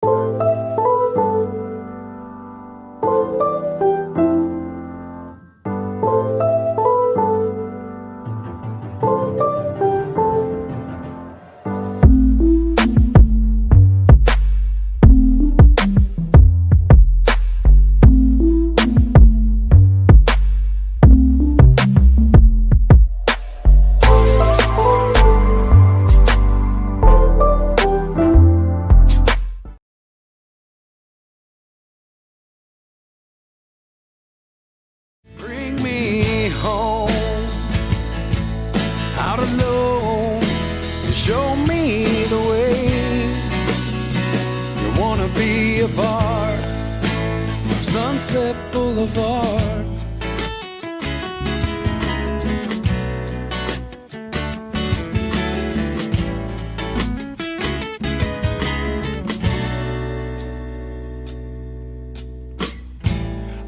Bring me home, out alone, and show me the way. You wanna be a part of Sunset Boulevard.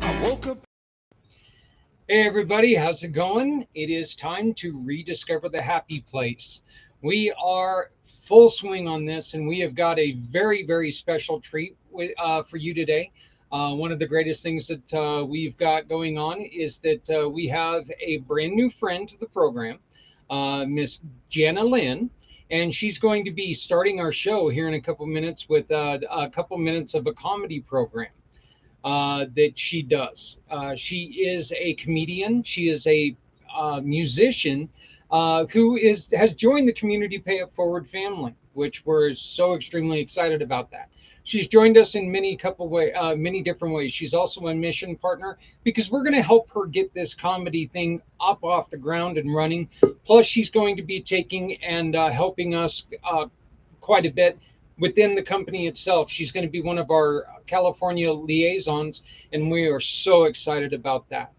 I woke up. Hey everybody, how's it going? It is time to rediscover the happy place. We are full swing on this, and we have got a very, very special treat for you today. One of the greatest things that we've got going on is that we have a brand new friend to the program, Miss Jana Lynn, and she's going to be starting our show here in a couple minutes with a couple minutes of a comedy program that she does. She is a comedian. She is a musician who has joined the Community Pay It Forward family, which we're so extremely excited about that. She's joined us in many different ways. She's also a mission partner because we're going to help her get this comedy thing up off the ground and running. Plus, she's going to be taking and helping us quite a bit within the company itself. She's going to be one of our California liaisons, and we are so excited about that.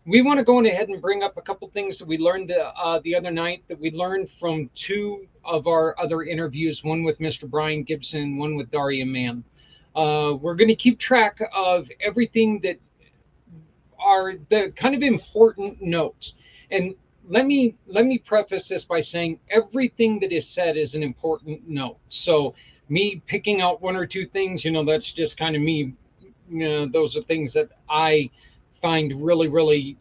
We want to go ahead and bring up a couple things that we learned the other night, that we learned from two of our other interviews, one with Mr. Brian Gibson and one with Daria Mann. We're going to keep track of everything that are the kind of important notes. And let me preface this by saying everything that is said is an important note. So me picking out one or two things, that's just kind of me. Those are things that I find really, really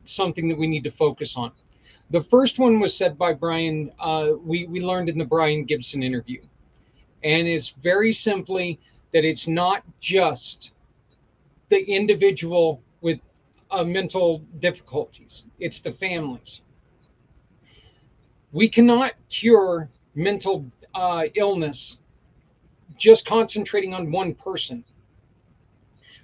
something that we need to focus on. The first one was said by Brian. We learned in the Brian Gibson interview, and it's very simply that it's not just the individual with mental difficulties, it's the families. We cannot cure mental illness just concentrating on one person.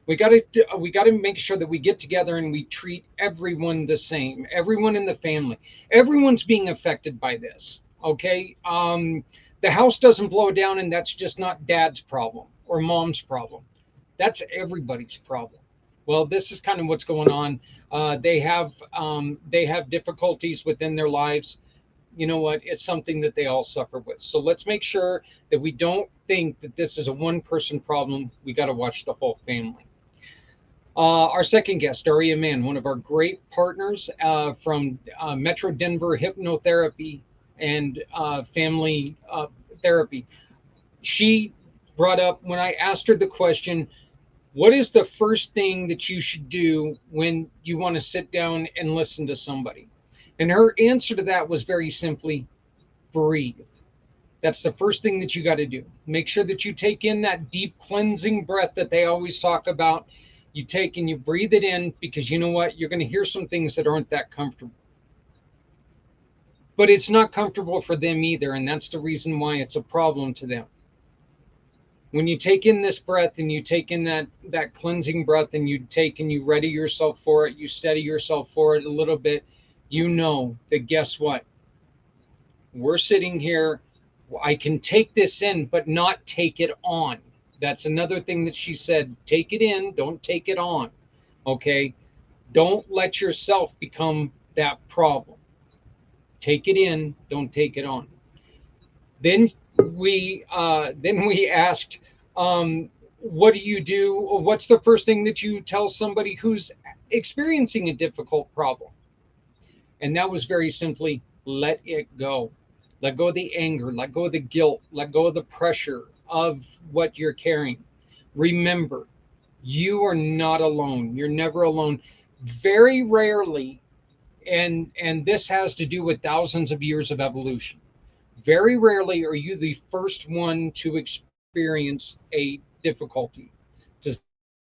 We got to make sure that we get together and we treat everyone the same, everyone in the family. Everyone's being affected by this. Okay. The house doesn't blow down, and that's just not dad's problem or mom's problem. That's everybody's problem. Well, this is kind of what's going on. They have difficulties within their lives. You know what? It's something that they all suffer with. So let's make sure that we don't think that this is a one-person problem. We got to watch the whole family. Our second guest, Daria Mann, one of our great partners from Metro Denver Hypnotherapy and Family Therapy. She brought up, when I asked her the question, what is the first thing that you should do when you want to sit down and listen to somebody? And her answer to that was very simply, breathe. That's the first thing that you got to do. Make sure that you take in that deep cleansing breath that they always talk about. You take and you breathe it in, because you know what? You're going to hear some things that aren't that comfortable. But it's not comfortable for them either, and that's the reason why it's a problem to them. When you take in this breath and you take in that cleansing breath, and you take and you ready yourself for it, you steady yourself for it a little bit, you know that guess what? We're sitting here. I can take this in, but not take it on. That's another thing that she said. Take it in, don't take it on. Okay? Don't let yourself become that problem. Take it in, don't take it on. Then we asked, what do you do? What's the first thing that you tell somebody who's experiencing a difficult problem? And that was very simply, let it go. Let go of the anger, let go of the guilt, let go of the pressure. of what you're carrying. Remember, you are not alone. You're never alone. Very rarely, and this has to do with thousands of years of evolution. Very rarely are you the first one to experience a difficulty. Does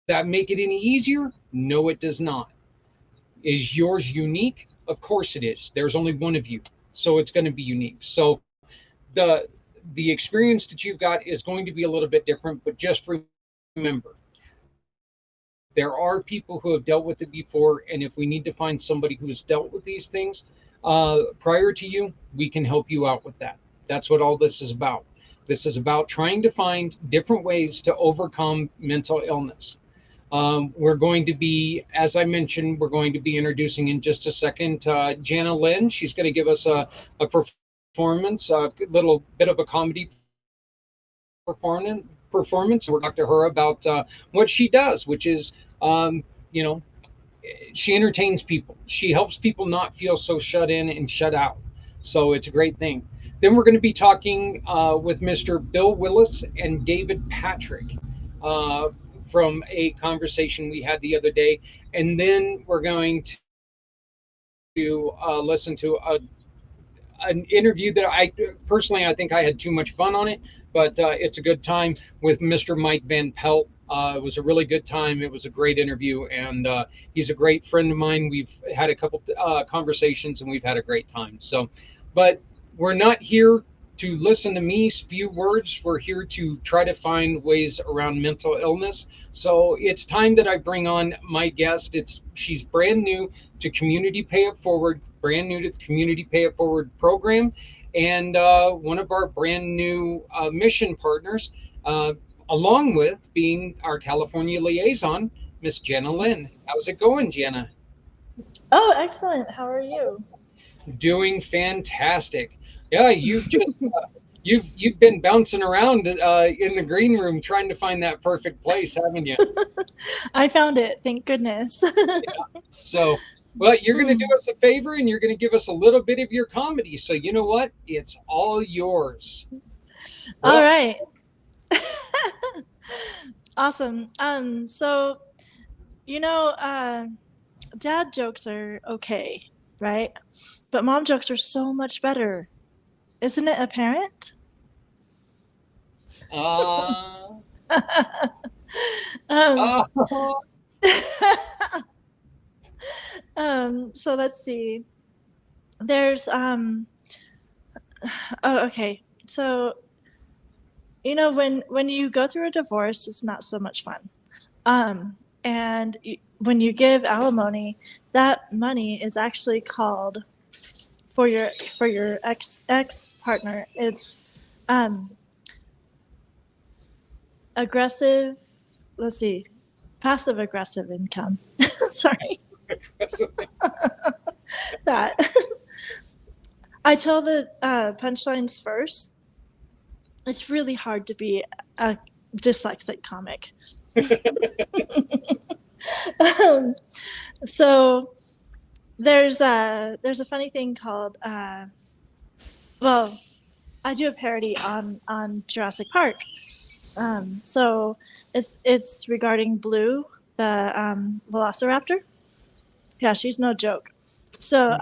that make it any easier? No, it does not. Is yours unique? Of course it is. There's only one of you, so it's going to be unique. So the the experience that you've got is going to be a little bit different, but just remember, there are people who have dealt with it before, and if we need to find somebody who has dealt with these things prior to you, we can help you out with that. That's what all this is about. This is about trying to find different ways to overcome mental illness. We're going to be, as I mentioned, we're going to be introducing in just a second Jana Lynn. She's going to give us a performance, a little bit of a comedy performance. We're talking to her about what she does, which is, you know, she entertains people. She helps people not feel so shut in and shut out. So it's a great thing. Then we're going to be talking with Mr. Bill Willis and David Patrick uh, from a conversation we had the other day. And then we're going to listen to an interview that I personally I think I had too much fun on it, but it's a good time with Mr. Mike Van Pelt. It was a really good time. It was a great interview, and he's a great friend of mine. We've had a couple conversations, and we've had a great time. So, but we're not here to listen to me spew words. We're here to try to find ways around mental illness. So it's time that I bring on my guest. She's brand new to Community Pay It Forward, brand new to the Community Pay It Forward program, and one of our brand new mission partners, along with being our California liaison, Miss Jana Lynn. How's it going, Jana? Oh, excellent. How are you? Doing fantastic. Yeah, you've been bouncing around in the green room trying to find that perfect place, haven't you? I found it. Thank goodness. Yeah. So, well, you're going to do us a favor and you're going to give us a little bit of your comedy. So, you know what? It's all yours. All Well, right. Awesome. So, you know, dad jokes are okay, right? But mom jokes are so much better. Isn't it apparent? uh, um, uh, so let's see. There's oh, okay. So, you know, when you go through a divorce, it's not so much fun. And when you give alimony, that money is actually called for your ex partner. It's aggressive. Let's see, passive aggressive income. Sorry, that. I tell the punchlines first. It's really hard to be a dyslexic comic. So there's a funny thing called well, I do a parody on Jurassic Park. So it's regarding Blue, the Velociraptor. Yeah, she's no joke. So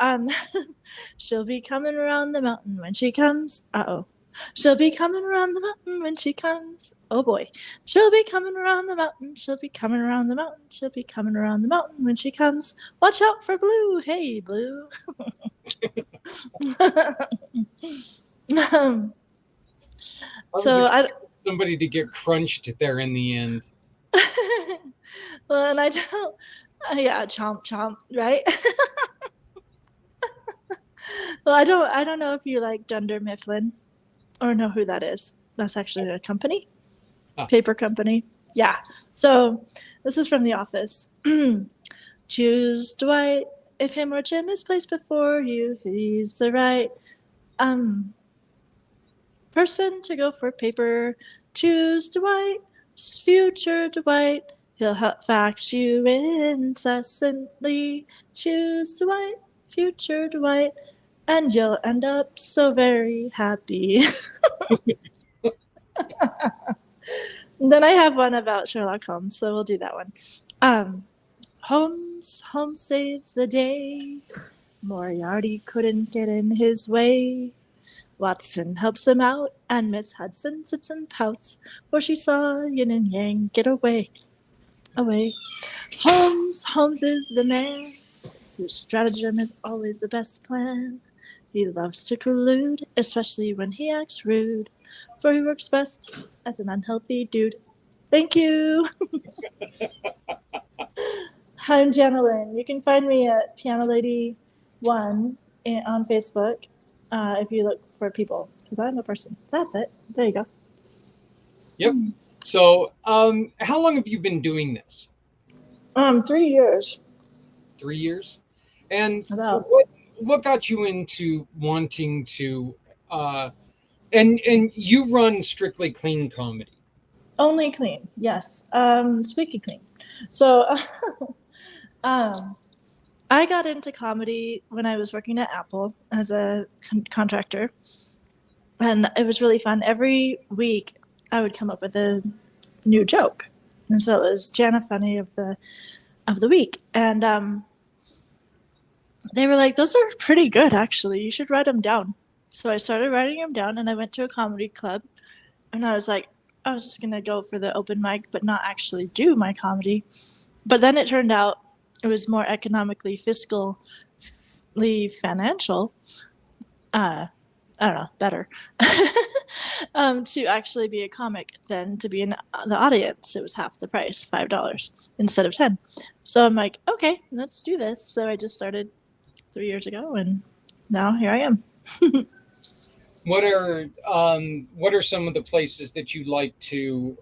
she'll be coming around the mountain when she comes. Uh-oh. She'll be coming around the mountain when she comes. Oh boy. She'll be coming around the mountain. She'll be coming around the mountain. She'll be coming around the mountain when she comes. Watch out for Blue. Hey, Blue. So I somebody to get crunched there in the end. well, and I don't. Yeah, chomp chomp, right? Well, I don't know if you like Dunder Mifflin or know who that is. That's actually a company, paper company. Yeah. So this is from The Office. Choose Dwight. If him or Jim is placed before you, he's the right person to go for paper. Choose Dwight, future Dwight. He'll fax you incessantly. Choose Dwight, future Dwight, and you'll end up so very happy. Then I have one about Sherlock Holmes, so we'll do that one. Holmes saves the day. Moriarty couldn't get in his way. Watson helps him out, and Miss Hudson sits and pouts, for she saw yin and yang get away. Holmes is the man whose stratagem is always the best plan. He loves to collude, especially when he acts rude, for he works best as an unhealthy dude. Thank you. I'm Jana Lynn. You can find me at Piano Lady 1 on Facebook if you look for people, because I'm a person. That's it. There you go. Yep. So, how long have you been doing this? 3 years. 3 years? And About. what got you into wanting to and you run Strictly Clean Comedy? Only clean, yes. Squeaky clean. So I got into comedy when I was working at Apple as a contractor, and it was really fun. Every week I would come up with a new joke, and so it was Jana Funny of the week. And they were like, "Those are pretty good, actually. You should write them down." So I started writing them down, and I went to a comedy club, and I was like, I was just gonna go for the open mic, but not actually do my comedy. But then it turned out it was more economically, fiscally financial. I don't know, better to actually be a comic than to be in the audience. It was half the price, $5 instead of 10. So I'm like, okay, let's do this. So I just started 3 years ago, and now here I am. What are some of the places that you like to?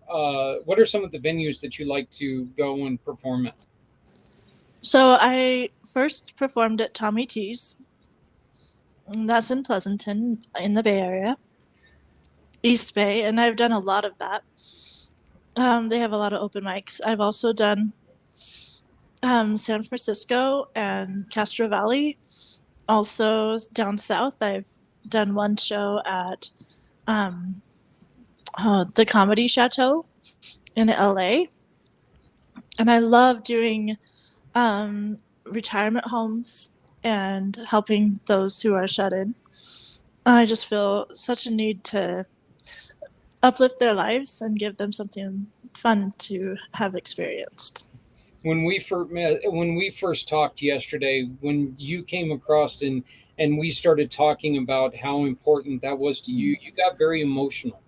What are some of the venues that you like to go and perform at? So I first performed at Tommy T's. That's in Pleasanton, in the Bay Area, East Bay, and I've done a lot of that. They have a lot of open mics. I've also done San Francisco and Castro Valley. Also down south, I've done one show at the Comedy Chateau in LA. And I love doing retirement homes and helping those who are shut in. I just feel such a need to uplift their lives and give them something fun to have experienced. When we first met, when we first talked yesterday, when you came across and we started talking about how important that was to you, you got very emotional.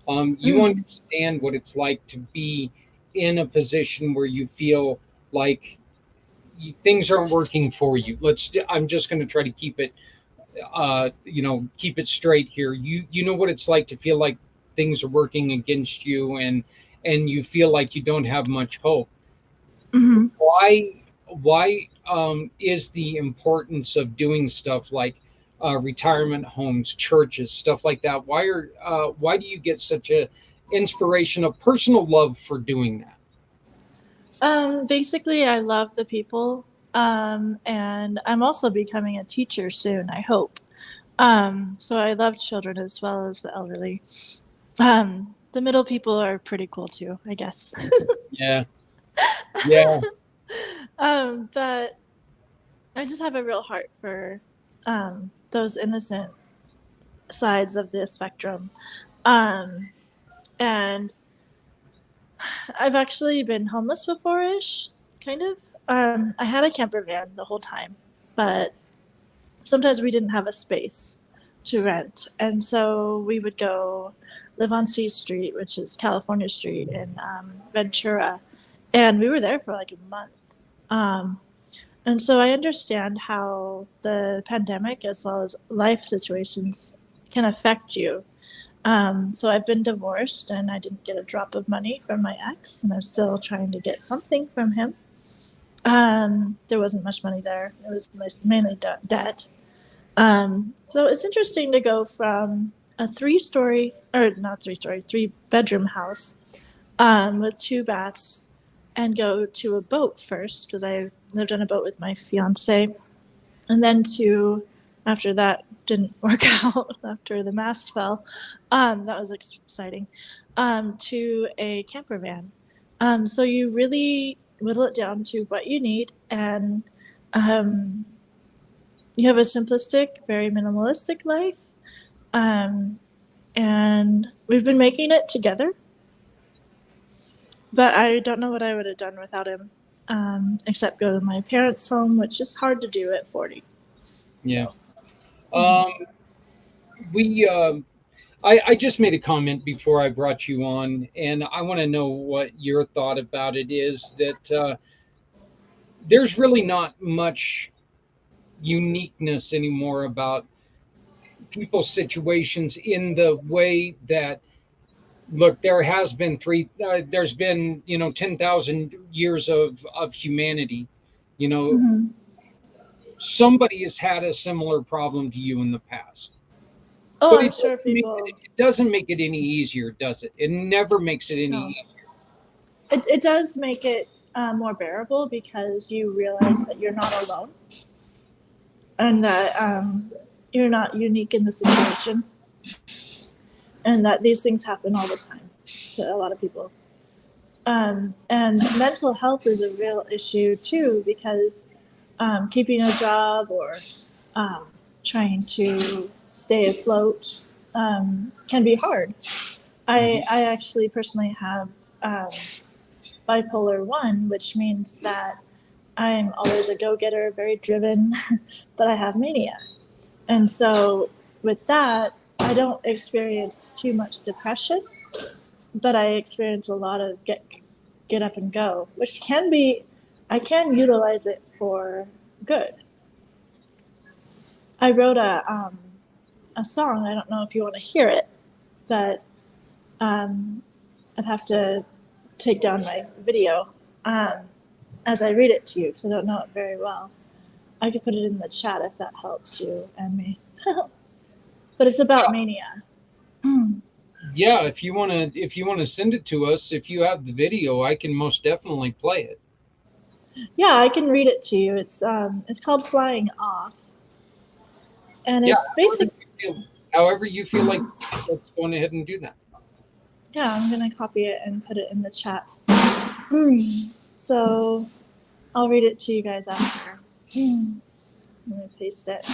You understand what it's like to be in a position where you feel like things aren't working for you. I'm just going to try to keep it, keep it straight here. You know what it's like to feel like things are working against you, and you feel like you don't have much hope. Mm-hmm. Why is the importance of doing stuff like retirement homes, churches, stuff like that? Why do you get such a inspiration, a personal love for doing that? Basically, I love the people, and I'm also becoming a teacher soon, I hope. So I love children as well as the elderly. The middle people are pretty cool too, I guess. Yeah, yeah. But I just have a real heart for those innocent sides of the spectrum. And I've actually been homeless before-ish, kind of. I had a camper van the whole time, but sometimes we didn't have a space to rent. And so we would go live on C Street, which is California Street in Ventura. And we were there for like a month. And so I understand how the pandemic, as well as life situations, can affect you. So I've been divorced, and I didn't get a drop of money from my ex, and I'm still trying to get something from him. There wasn't much money there. It was mainly debt. So it's interesting to go from a three-bedroom house with 2 baths and go to a boat first, because I lived on a boat with my fiance, and then after that, didn't work out after the mast fell. That was exciting. To a camper van. So you really whittle it down to what you need, and um, you have a simplistic, very minimalistic life. Um, and we've been making it together, but I don't know what I would have done without him, except go to my parents' home, which is hard to do at 40. Yeah. So, Um, we I just made a comment before I brought you on, and I want to know what your thought about it is. That there's really not much uniqueness anymore about people's situations in the way that, look, there has been there's been 10,000 years of humanity. You know, mhm. somebody has had a similar problem to you in the past, Oh, but I'm sure people. it doesn't make it any easier, does it? It never makes it any No, easier. it does make it more bearable because you realize that you're not alone and that you're not unique in the situation, and that these things happen all the time to a lot of people. And mental health is a real issue too, because keeping a job or um, trying to stay afloat can be hard. Mhm. I actually personally have um, bipolar 1, which means that I'm always a go getter, very driven, but I have mania. And so with that, I don't experience too much depression, but I experience a lot of get up and go, which can be, I can utilize it for good. I wrote a song. I don't know if you want to hear it, but um, I'd have to take down my video um, as I read it to you because I don't know it very well. I could put it in the chat if that helps you and me. But it's about mania. Yeah, if you want to send it to us, if you have the video, I can most definitely play it. Yeah, I can read it to you. It's called Flying Off, and Yeah, it's basic. however you feel like, let's go on ahead and do that. Yeah, I'm gonna copy it and put it in the chat. So I'll read it to you guys after. I'm gonna paste it.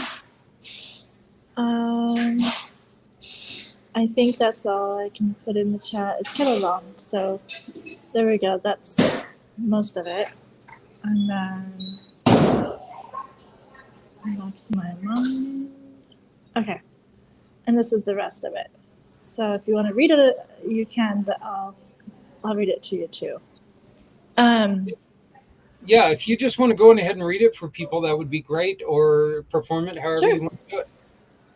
Um, I think that's all I can put in the chat. It's kind of long, so there we go. That's most of it. And then unlocks my mind. Okay, and this is the rest of it. So if you want to read it, you can, but I'll read it to you too. Um, Yeah, if you just want to go on ahead and read it for people, that would be great, or perform it however sure. you want to do it.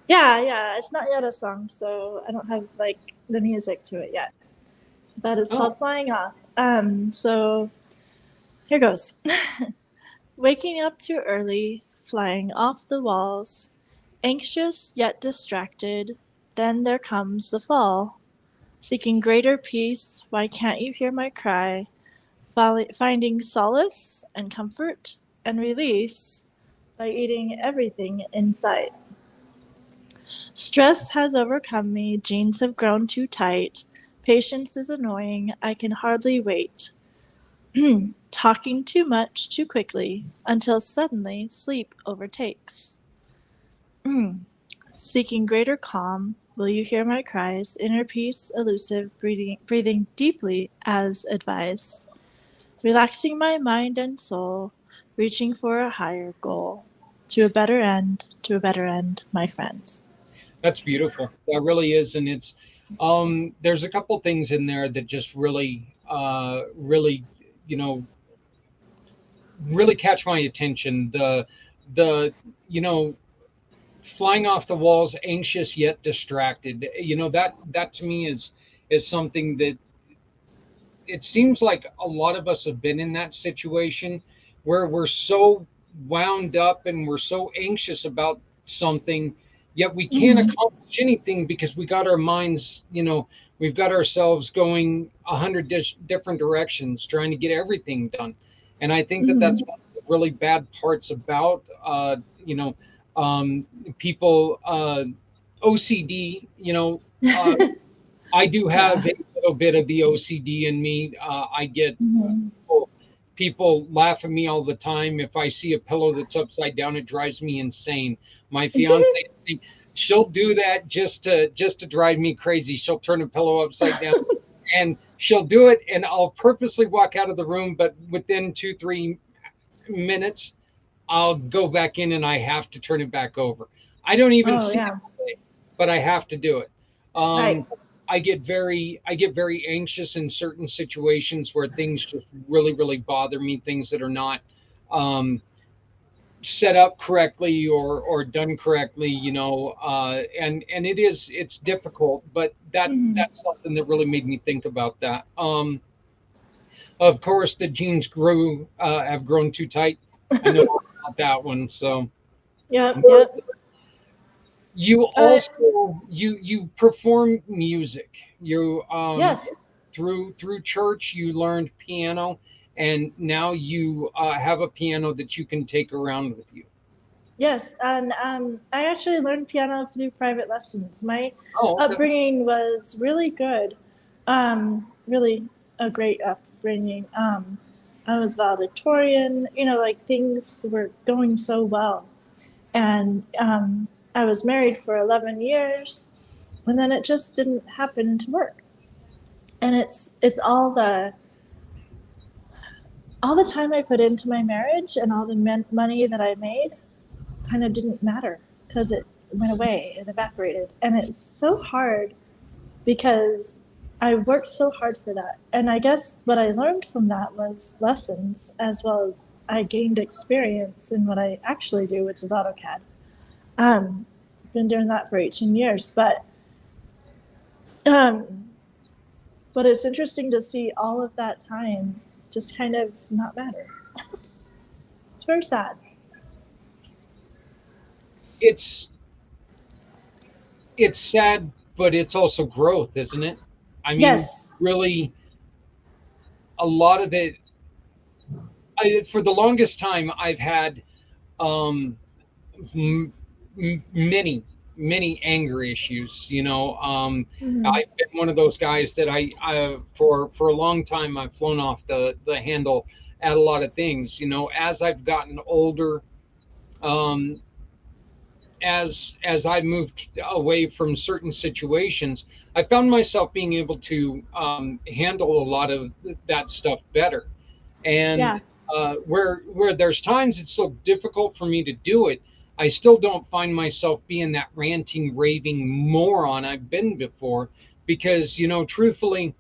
Yeah. It's not yet a song, so I don't have like the music to it yet. But it's Oh, called Flying Off. So here goes. Waking up too early, flying off the walls, anxious yet distracted, then there comes the fall. Seeking greater peace, why can't you hear my cry? Finding solace and comfort and release by eating everything in sight. Stress has overcome me, jeans have grown too tight. Patience is annoying, I can hardly wait. Talking too much too quickly until suddenly sleep overtakes. Seeking greater calm, will you hear my cries? Inner peace, elusive, breathing deeply as advised. Relaxing my mind and soul, reaching for a higher goal. To a better end, my friend. that's beautiful. That really is, and it's there's a couple things in there that just really, you know, really catch my attention. The you know, flying off the walls, anxious yet distracted. That to me is something that it seems like a lot of us have been in that situation where we're so wound up and we're so anxious about something, yet we can't Mm-hmm. accomplish anything because we got our minds, we've got ourselves going different directions trying to get everything done. And I think that Mm-hmm. that's one of the really bad parts about People, OCD, I do Yeah. have a little bit of the OCD in me. I get Mhm. people laugh at me all the time. If I see a pillow that's upside down, it drives me insane. My fiance, she'll do that just to drive me crazy. She'll turn a pillow upside down, and she'll do it, and I'll purposely walk out of the room. But within 2-3 minutes, I'll go back in, and I have to turn it back over. I don't even Oh see yeah. it today, but I have to do it. Right. I get very anxious in certain situations where things just really, really bother me. Things that are not um, set up correctly or done correctly. And it's difficult, but Mhm. that's something that really made me think about that. Of course, the jeans have grown too tight. I know about that one. So Yep. what Yep. you Uh, also you perform music. You yes. through church you learned piano, and now you have a piano that you can take around with you. Yes, and I actually learned piano through private lessons. My Oh, okay. upbringing was really good, really a great upbringing. I was valedictorian, like things were going so well. And I was married for 11 years, and then it just didn't happen to work. And it's all the time I put into my marriage and all the money that I made kind of didn't matter because it went away, it evaporated. And it's so hard because I worked so hard for that. And I guess what I learned from that was lessons as well as I gained experience in what I actually do, which is AutoCAD. I've been doing that for 18 years, um, but it's interesting to see all of that time just kind of not matter. It's very sad. it's it's sad, but it's also growth, isn't it? I mean, Yes. really, a lot of it. For the longest time, I've had um, m- many anger issues. Mhm. I've been one of those guys that for a long time I've flown off the handle at a lot of things. As I've gotten older, um, as I moved away from certain situations, I found myself being able to handle a lot of that stuff better. And Yeah. where there's times it's so difficult for me to do it, I still don't find myself being that ranting, raving moron I've been before, because truthfully,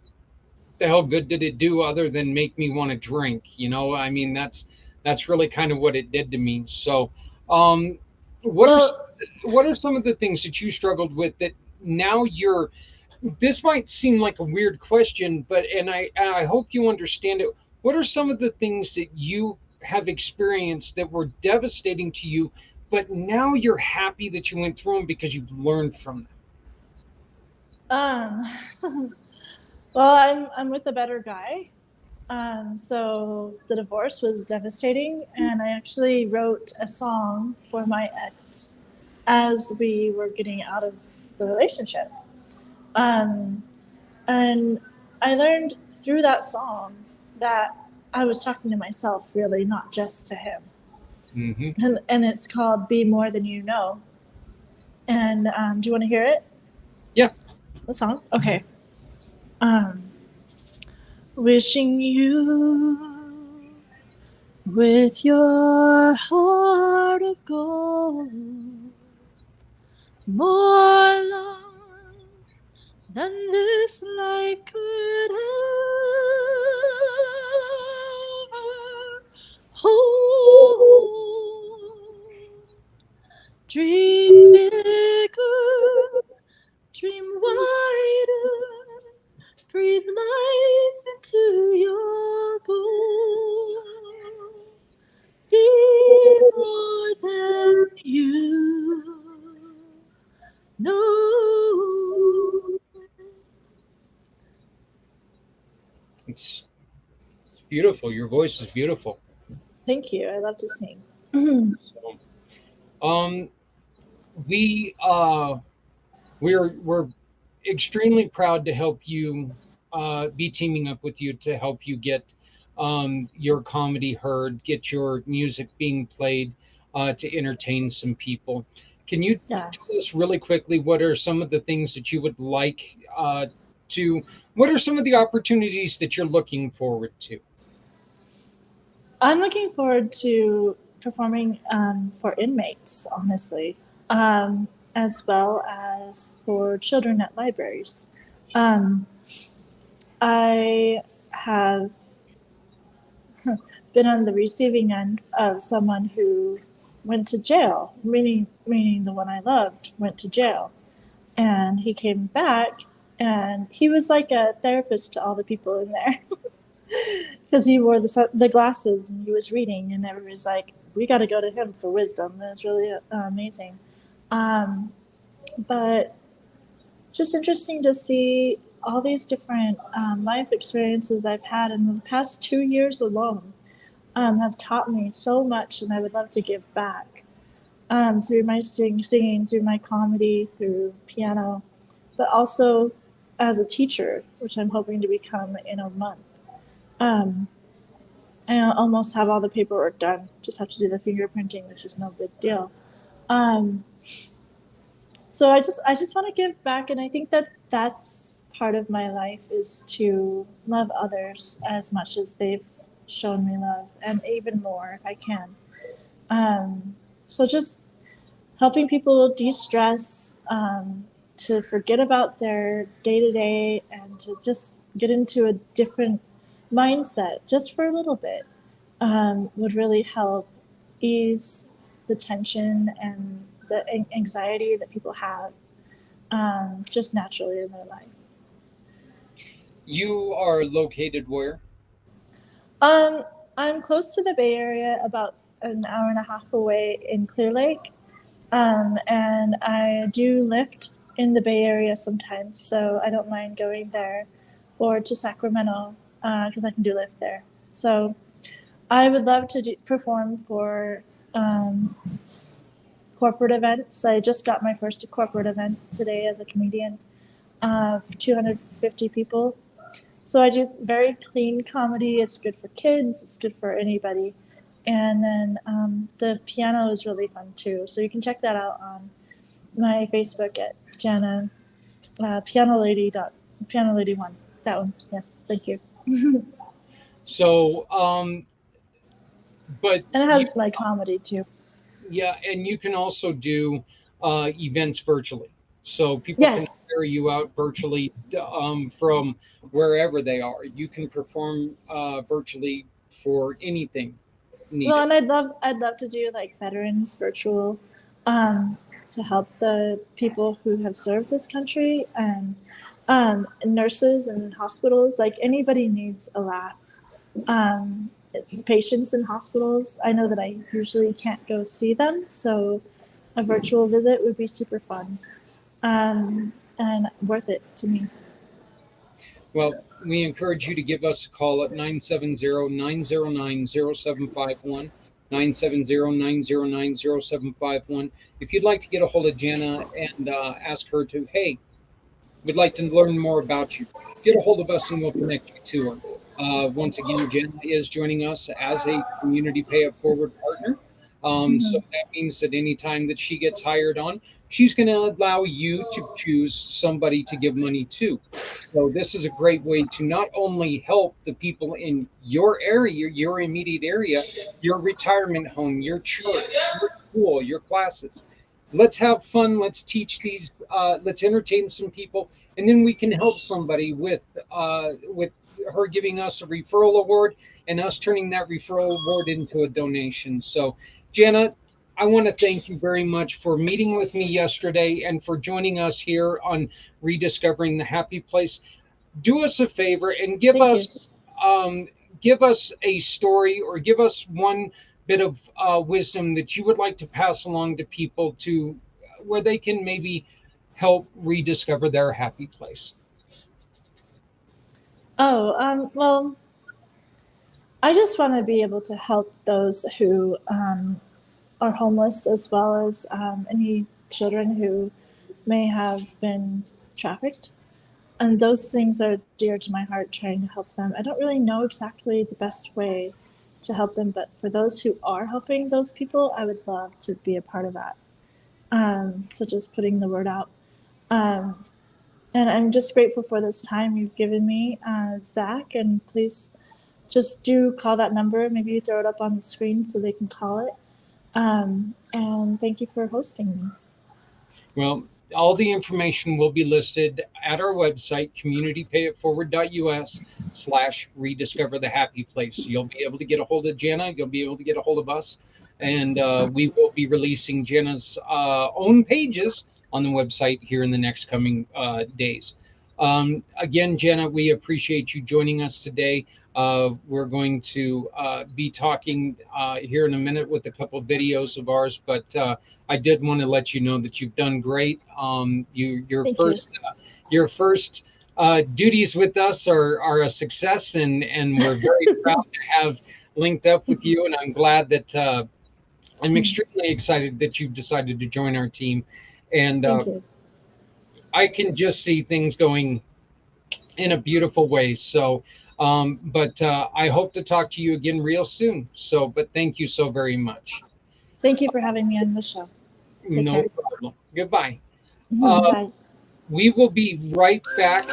the hell good did it do other than make me want to drink? I mean, that's really kind of what it did to me. So, um, what are s- Well, what are some of the things that you struggled with that now you're? This might seem like a weird question, but and I hope you understand it. What are some of the things that you have experienced that were devastating to you, but now you're happy that you went through them because you've learned from them? um, well, I'm with a better guy. So the divorce was devastating, and I actually wrote a song for my ex as we were getting out of the relationship. Um, and I learned through that song that I was talking to myself, really, not just to him. Hmm. And it's called "Be More Than You Know." And do you want to hear it? Yeah. The song? Okay. Um, Wishing you with your heart of gold, more love than this life could ever hold. Dream bigger, dream wider, breathe life into your goal. Be more than you know. It's beautiful. Your voice is beautiful. Thank you. I love to sing. So, we we're extremely proud to help you, be teaming up with you to help you get your comedy heard, get your music being played, to entertain some people. Can you Yeah. tell us really quickly what are some of the things that you would like, to? What are some of the opportunities that you're looking forward to? I'm looking forward to performing for inmates, honestly, as well as for children at libraries. Um, I have been on the receiving end of someone who went to jail, meaning the one I loved went to jail, and he came back, and he was like a therapist to all the people in there. Because he wore the glasses and he was reading, and everybody's like, "We got to go to him for wisdom." And it's really amazing. Um, but just interesting to see all these different life experiences I've had in the past 2 years alone have taught me so much, and I would love to give back through my singing, through my comedy, through piano, but also as a teacher, which I'm hoping to become in a month. Um, I almost have all the paperwork done. Just have to do the fingerprinting, which is no big deal. Um, so I just want to give back, and I think that that's part of my life is to love others as much as they've shown me love, and even more if I can. So just helping people de-stress, to forget about their day-to-day and to just get into a different mindset just for a little bit, would really help ease the tension and the anxiety that people have, just naturally in their life. You are located where? Um, I'm close to the Bay Area, about an hour and a half away in Clear Lake. And I do lift in the Bay Area sometimes, so I don't mind going there or to Sacramento because I can do lift there. So I would love to perform for um, corporate events. I just got my first corporate event today as a comedian of 250 people. So I do very clean comedy. It's good for kids. It's good for anybody. And then the piano is really fun too. So you can check that out on my Facebook at Jana Piano Lady One. That one. Yes, thank you. So, but And it you, has my comedy too. yeah, and you can also do events virtually. So people can Yes. hire you out virtually, from wherever they are. You can perform virtually for anything Well, needed. and I'd love to do like veterans virtual, um, to help the people who have served this country, and nurses and hospitals. Like anybody needs a laugh. Um, Patients in hospitals. I know that I usually can't go see them, so a virtual visit would be super fun, and worth it to me. Well, we encourage you to give us a call at 970-909-0751, 970-909-0751. If you'd like to get a hold of Jana and ask her to, hey, we'd like to learn more about you, get a hold of us and we'll connect you to her. Once again, Jenna is joining us as a community pay it forward partner. So Hmm. that means that anytime that she gets hired on, she's going to allow you to choose somebody to give money to. So this is a great way to not only help the people in your area, your immediate area, your retirement home, your church, your school, your classes. Let's have fun. Let's teach these. Let's entertain some people, and then we can help somebody with her giving us a referral award and us turning that referral award into a donation. So, Jana, I want to thank you very much for meeting with me yesterday and for joining us here on Rediscovering the Happy Place. Do us a favor and Thank you. um, give us a story or give us one bit of wisdom that you would like to pass along to people to where they can maybe help rediscover their happy place. Oh, well, I just want to be able to help those who are homeless, as well as any children who may have been trafficked. And those things are dear to my heart, trying to help them. I don't really know exactly the best way to help them, but for those who are helping those people, I would love to be a part of that. So just putting the word out. Um, and I'm just grateful for this time you've given me, Zach, and please just do call that number. Maybe you throw it up on the screen so they can call it. And thank you for hosting me. Well, all the information will be listed at our website, communitypayitforward.us/rediscover the happy place. You'll be able to get a hold of Jenna. You'll be able to get a hold of us. And we will be releasing Jenna's own pages on the website here in the next coming days. Again, Jenna, we appreciate you joining us today. We're going to be talking here in a minute with a couple of videos of ours, but I did want to let you know that you've done great. Your Thank first duties with us are a success, and we're very proud to have linked up with you. And I'm glad that I'm extremely excited that you've decided to join our team. And Thank you. I can just see things going in a beautiful way. So, but I hope to talk to you again real soon. So, but thank you so very much. Thank you for having me on the show. Take No care. problem. Goodbye. Bye. We will be right back.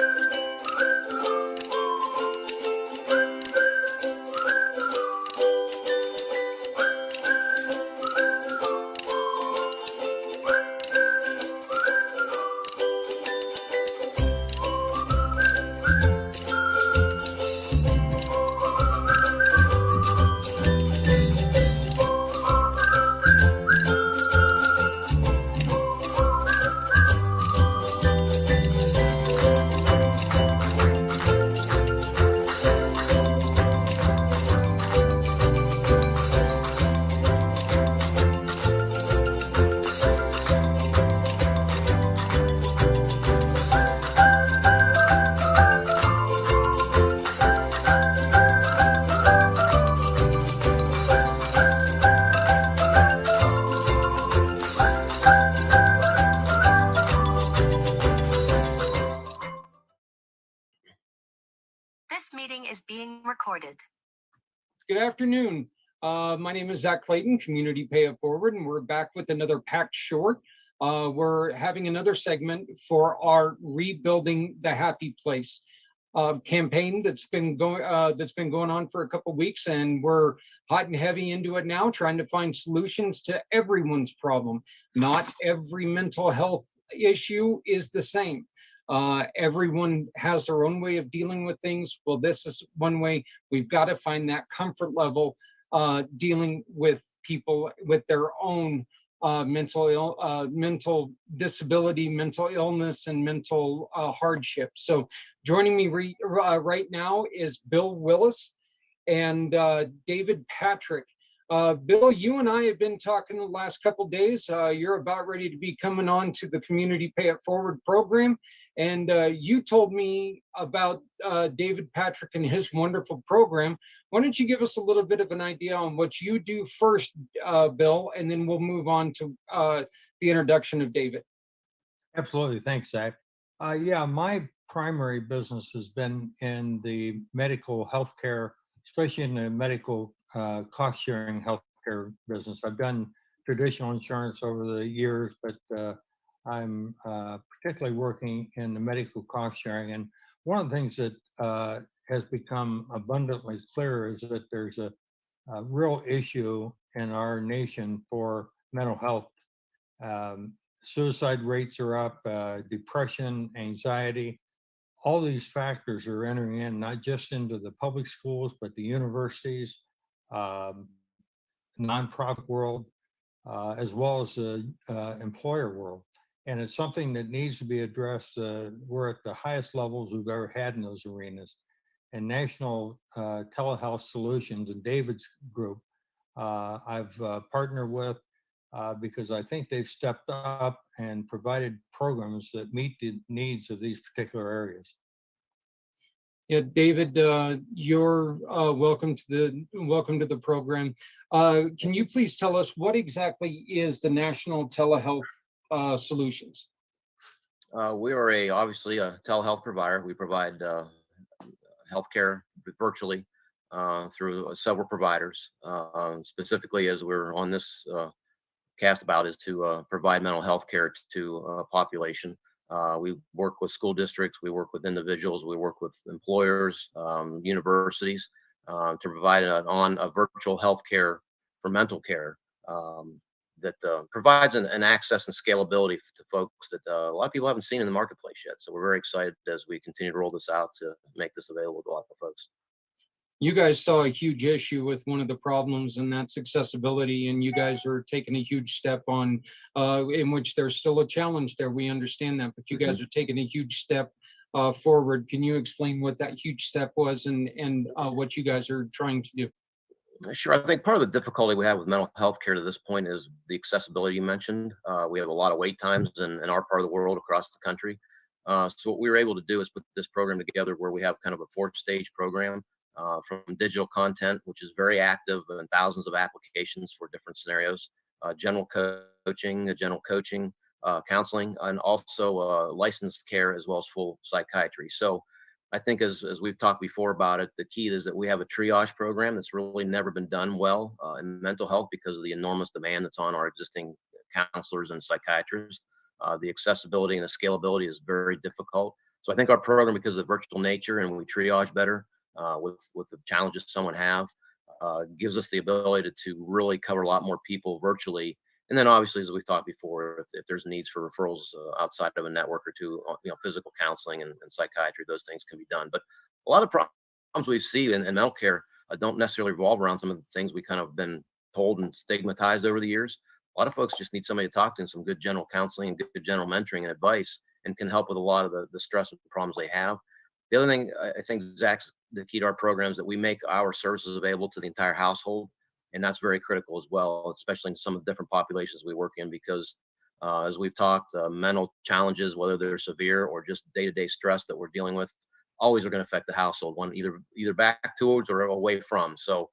This meeting is being recorded. Good afternoon. My name is Zach Clayton, Community Pay It Forward, and we're back with another packed short. We're having another segment for our Rebuilding the Happy Place campaign that's been going on for a couple of weeks, and we're hot and heavy into it now, trying to find solutions to everyone's problem. Not every mental health issue is the same. Everyone has their own way of dealing with things. Well, this is one way. We've got to find that comfort level dealing with people with their own mental disability, mental illness, and mental hardship. So joining me right now is Bill Willis and David Patrick. Bill, you and I have been talking the last couple of days. You're about ready to be coming on to the Community Pay It Forward program. And you told me about David Patrick and his wonderful program. Why don't you give us a little bit of an idea on what you do first, Bill, and then we'll move on to the introduction of David. Absolutely. Thanks, Zach. Yeah, my primary business has been in the medical healthcare, especially in the medical cost sharing healthcare business. I've done traditional insurance over the years, but I'm particularly working in the medical cost sharing. And one of the things that has become abundantly clear is that there's a real issue in our nation for mental health. Suicide rates are up, depression, anxiety. All these factors are entering in, not just into the public schools, but the universities, nonprofit world, as well as the employer world. And it's something that needs to be addressed. We're at the highest levels we've ever had in those arenas. And National Telehealth Solutions and David's group, I've partnered with because I think they've stepped up and provided programs that meet the needs of these particular areas. Yeah, David, you're welcome to the program. Can you please tell us what exactly is the National Telehealth solutions? We are obviously a telehealth provider. We provide healthcare virtually through several providers. Specifically, as we're on this cast about, is to provide mental health care to population. We work with school districts, we work with individuals, we work with employers, universities to provide a virtual health care for mental care. That provides an access and scalability to folks that a lot of people haven't seen in the marketplace yet. So we're very excited as we continue to roll this out to make this available to a lot of folks. You guys saw a huge issue with one of the problems, and that's accessibility, and you guys are taking a huge step on in which there's still a challenge there. We understand that, but you guys are taking a huge step forward. Can you explain what that huge step was and what you guys are trying to do? Sure. I think part of the difficulty we have with mental health care to this point is the accessibility you mentioned. We have a lot of wait times in our part of the world across the country. So what we were able to do is put this program together where we have kind of a 4-stage program from digital content, which is very active and thousands of applications for different scenarios, general coaching, counseling, and also licensed care as well as full psychiatry. So I think as we've talked before about it, the key is that we have a triage program that's really never been done well in mental health because of the enormous demand that's on our existing counselors and psychiatrists. The accessibility and the scalability is very difficult. So I think our program, because of the virtual nature and we triage better with the challenges someone have, gives us the ability to really cover a lot more people virtually. And then obviously, as we've talked before, if there's needs for referrals outside of a network or two, physical counseling and psychiatry, those things can be done. But a lot of problems we see in mental care don't necessarily revolve around some of the things we kind of been told and stigmatized over the years. A lot of folks just need somebody to talk to and some good general counseling and good general mentoring and advice, and can help with a lot of the stress and problems they have. The other thing I think, Zach's the key to our program, is that we make our services available to the entire household. And that's very critical as well, especially in some of the different populations we work in, because as we've talked, mental challenges, whether they're severe or just day-to-day stress that we're dealing with, always are going to affect the household, one either back towards or away from. So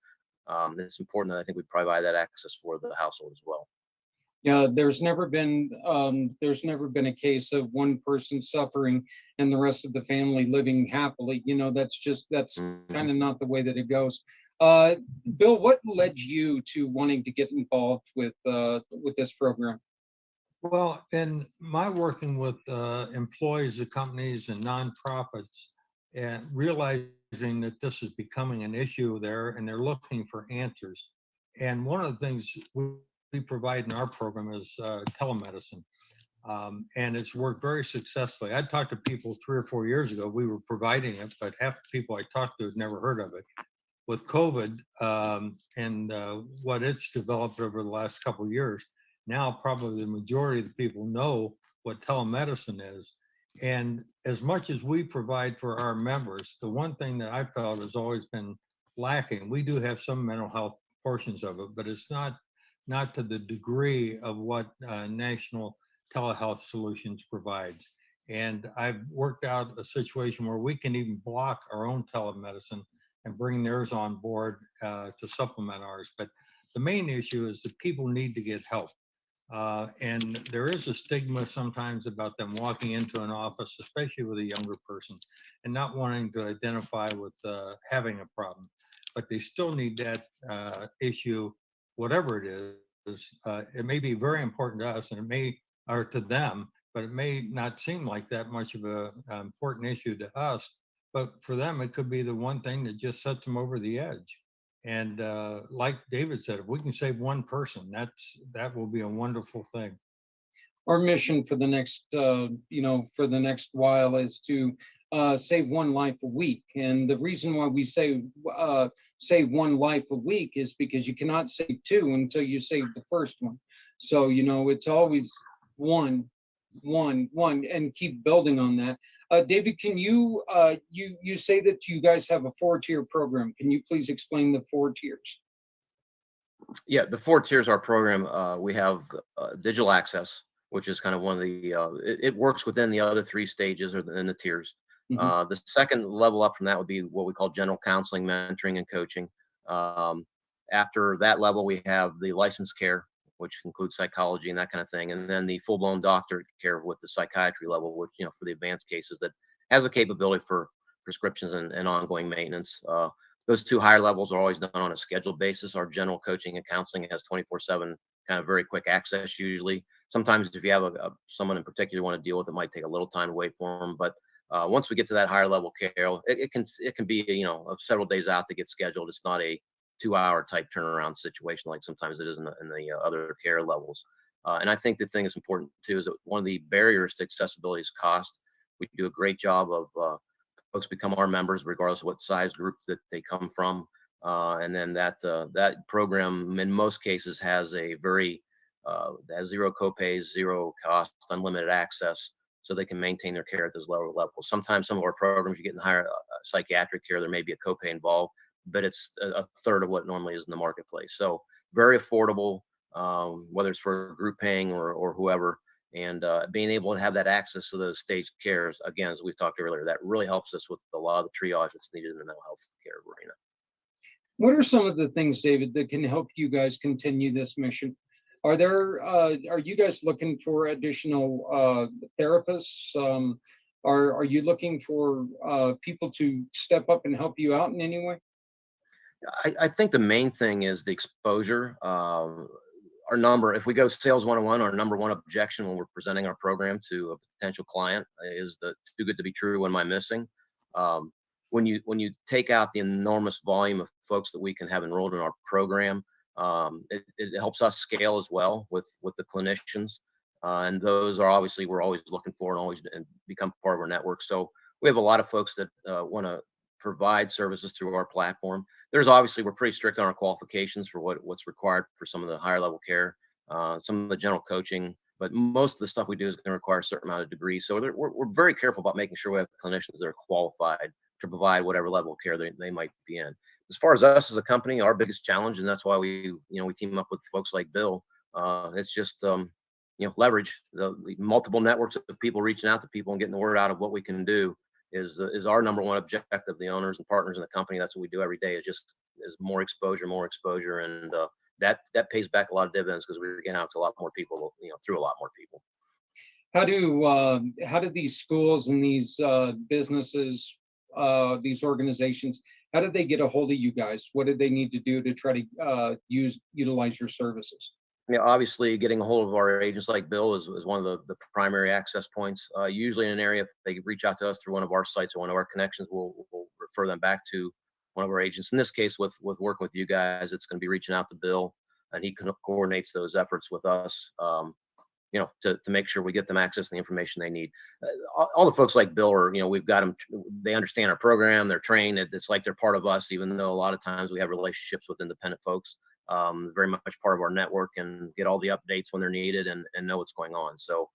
it's important that I think we provide that access for the household as well. Yeah, there's never been a case of one person suffering and the rest of the family living happily. That's kind of not the way that it goes. Bill, what led you to wanting to get involved with this program? Well, in my working with employees of companies and nonprofits, and realizing that this is becoming an issue there, and they're looking for answers. And one of the things we provide in our program is telemedicine. And it's worked very successfully. I talked to people 3 or 4 years ago, we were providing it, but half the people I talked to had never heard of it. With COVID and what it's developed over the last couple of years, now probably the majority of the people know what telemedicine is. And as much as we provide for our members, the one thing that I felt has always been lacking, we do have some mental health portions of it, but it's not to the degree of what National Telehealth Solutions provides. And I've worked out a situation where we can even block our own telemedicine and bring theirs on board to supplement ours. But the main issue is that people need to get help. And there is a stigma sometimes about them walking into an office, especially with a younger person, and not wanting to identify with having a problem. But they still need that issue, whatever it is. It may be very important to us, and or to them, but it may not seem like that much of an important issue to us. But for them, it could be the one thing that just sets them over the edge. And like David said, if we can save one person, that will be a wonderful thing. Our mission for the next while is to save one life a week. And the reason why we say save one life a week is because you cannot save two until you save the first one. So it's always one, and keep building on that. David, can you you say that you guys have a 4-tier program? Can you please explain the 4 tiers? Yeah, the 4 tiers of our program, we have digital access, which is kind of one of the, it works within the other 3 stages or in the tiers. Mm-hmm. The second level up from that would be what we call general counseling, mentoring, and coaching. After that level, we have the licensed care, which includes psychology and that kind of thing, and then the full-blown doctorate care with the psychiatry level, which, for the advanced cases that has a capability for prescriptions and ongoing maintenance. Those two higher levels are always done on a scheduled basis. Our general coaching and counseling has 24/7 kind of very quick access usually. Sometimes if you have someone in particular you want to deal with, it might take a little time to wait for them. But once we get to that higher level care, it can be several days out to get scheduled. It's not a 2-hour type turnaround situation like sometimes it is in the other care levels. And I think the thing that's important too is that one of the barriers to accessibility is cost. We do a great job of folks become our members regardless of what size group that they come from. And then that program in most cases has has zero copays, zero cost, unlimited access, so they can maintain their care at those lower levels. Sometimes some of our programs, you get in higher psychiatric care, there may be a copay involved, but it's a third of what normally is in the marketplace. So very affordable, whether it's for group paying or whoever. And being able to have that access to those staged cares, again, as we talked earlier, that really helps us with a lot of the triage that's needed in the mental health care arena. What are some of the things, David, that can help you guys continue this mission? Are you guys looking for additional therapists? Are you looking for people to step up and help you out in any way? I think the main thing is the exposure. If we go sales 101, our number one objection when we're presenting our program to a potential client is the too good to be true, what am I missing? When you take out the enormous volume of folks that we can have enrolled in our program, it helps us scale as well with the clinicians. And those are obviously we're always looking for and always become part of our network. So we have a lot of folks that want to provide services through our platform. There's obviously, we're pretty strict on our qualifications for what's required for some of the higher level care, some of the general coaching, but most of the stuff we do is going to require a certain amount of degrees. So we're very careful about making sure we have clinicians that are qualified to provide whatever level of care they might be in. As far as us as a company, our biggest challenge, and that's why we team up with folks like Bill, it's just, leverage the multiple networks of people reaching out to people and getting the word out of what we can do is our number one objective. The owners and partners in the company, that's what we do every day, is more exposure, and that pays back a lot of dividends because we're getting out to a lot more people, through a lot more people. How do these schools and these businesses, these organizations, how did they get a hold of you guys? What did they need to do to try to utilize your services? Obviously, getting a hold of our agents like Bill is one of the primary access points. Usually in an area, if they reach out to us through one of our sites or one of our connections, we'll refer them back to one of our agents. In this case, with working with you guys, it's going to be reaching out to Bill, and he coordinates those efforts with us, to make sure we get them access to the information they need. All the folks like Bill are, we've got them, they understand our program, they're trained, it's like they're part of us, even though a lot of times we have relationships with independent folks. Very much part of our network and get all the updates when they're needed and know what's going on. So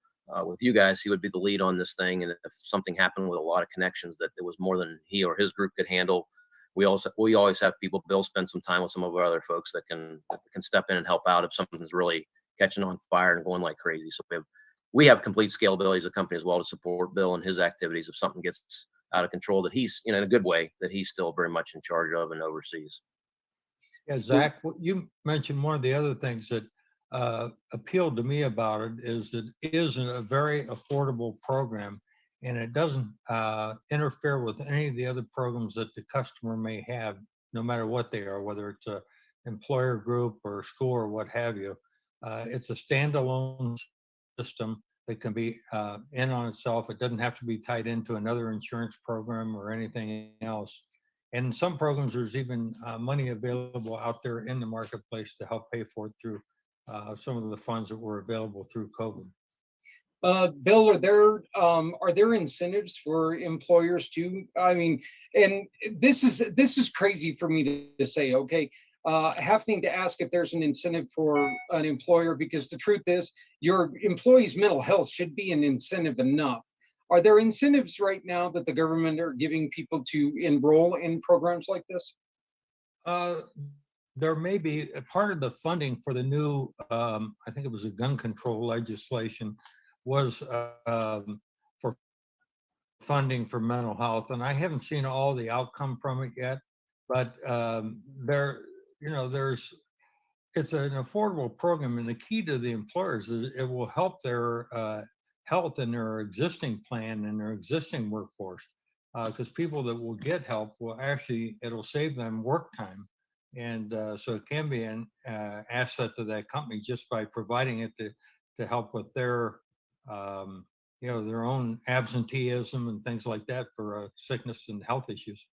with you guys, he would be the lead on this thing. And if something happened with a lot of connections that it was more than he or his group could handle, we always have people. Bill spend some time with some of our other folks that can step in and help out if something's really catching on fire and going like crazy. So we have complete scalability as a company as well to support Bill and his activities if something gets out of control that he's, in a good way, that he's still very much in charge of and oversees. Yeah, Zach, what you mentioned, one of the other things that appealed to me about it is that it is a very affordable program, and it doesn't interfere with any of the other programs that the customer may have, no matter what they are, whether it's a employer group or school or what have you. It's a standalone system that can be in on itself. It doesn't have to be tied into another insurance program or anything else. And in some programs, there's even money available out there in the marketplace to help pay for it through some of the funds that were available through COVID. Bill, are there incentives for employers too? I mean, and this is crazy for me to say. Okay, having to ask if there's an incentive for an employer, because the truth is, your employees' mental health should be an incentive enough. Are there incentives right now that the government are giving people to enroll in programs like this? There may be a part of the funding for the new, I think it was a gun control legislation, was for funding for mental health. And I haven't seen all the outcome from it yet, but there's it's an affordable program, and the key to the employers is it will help their health in their existing plan and their existing workforce. Because people that will get help will actually, it'll save them work time. And so it can be an asset to that company just by providing it to help with their, their own absenteeism and things like that for sickness and health issues.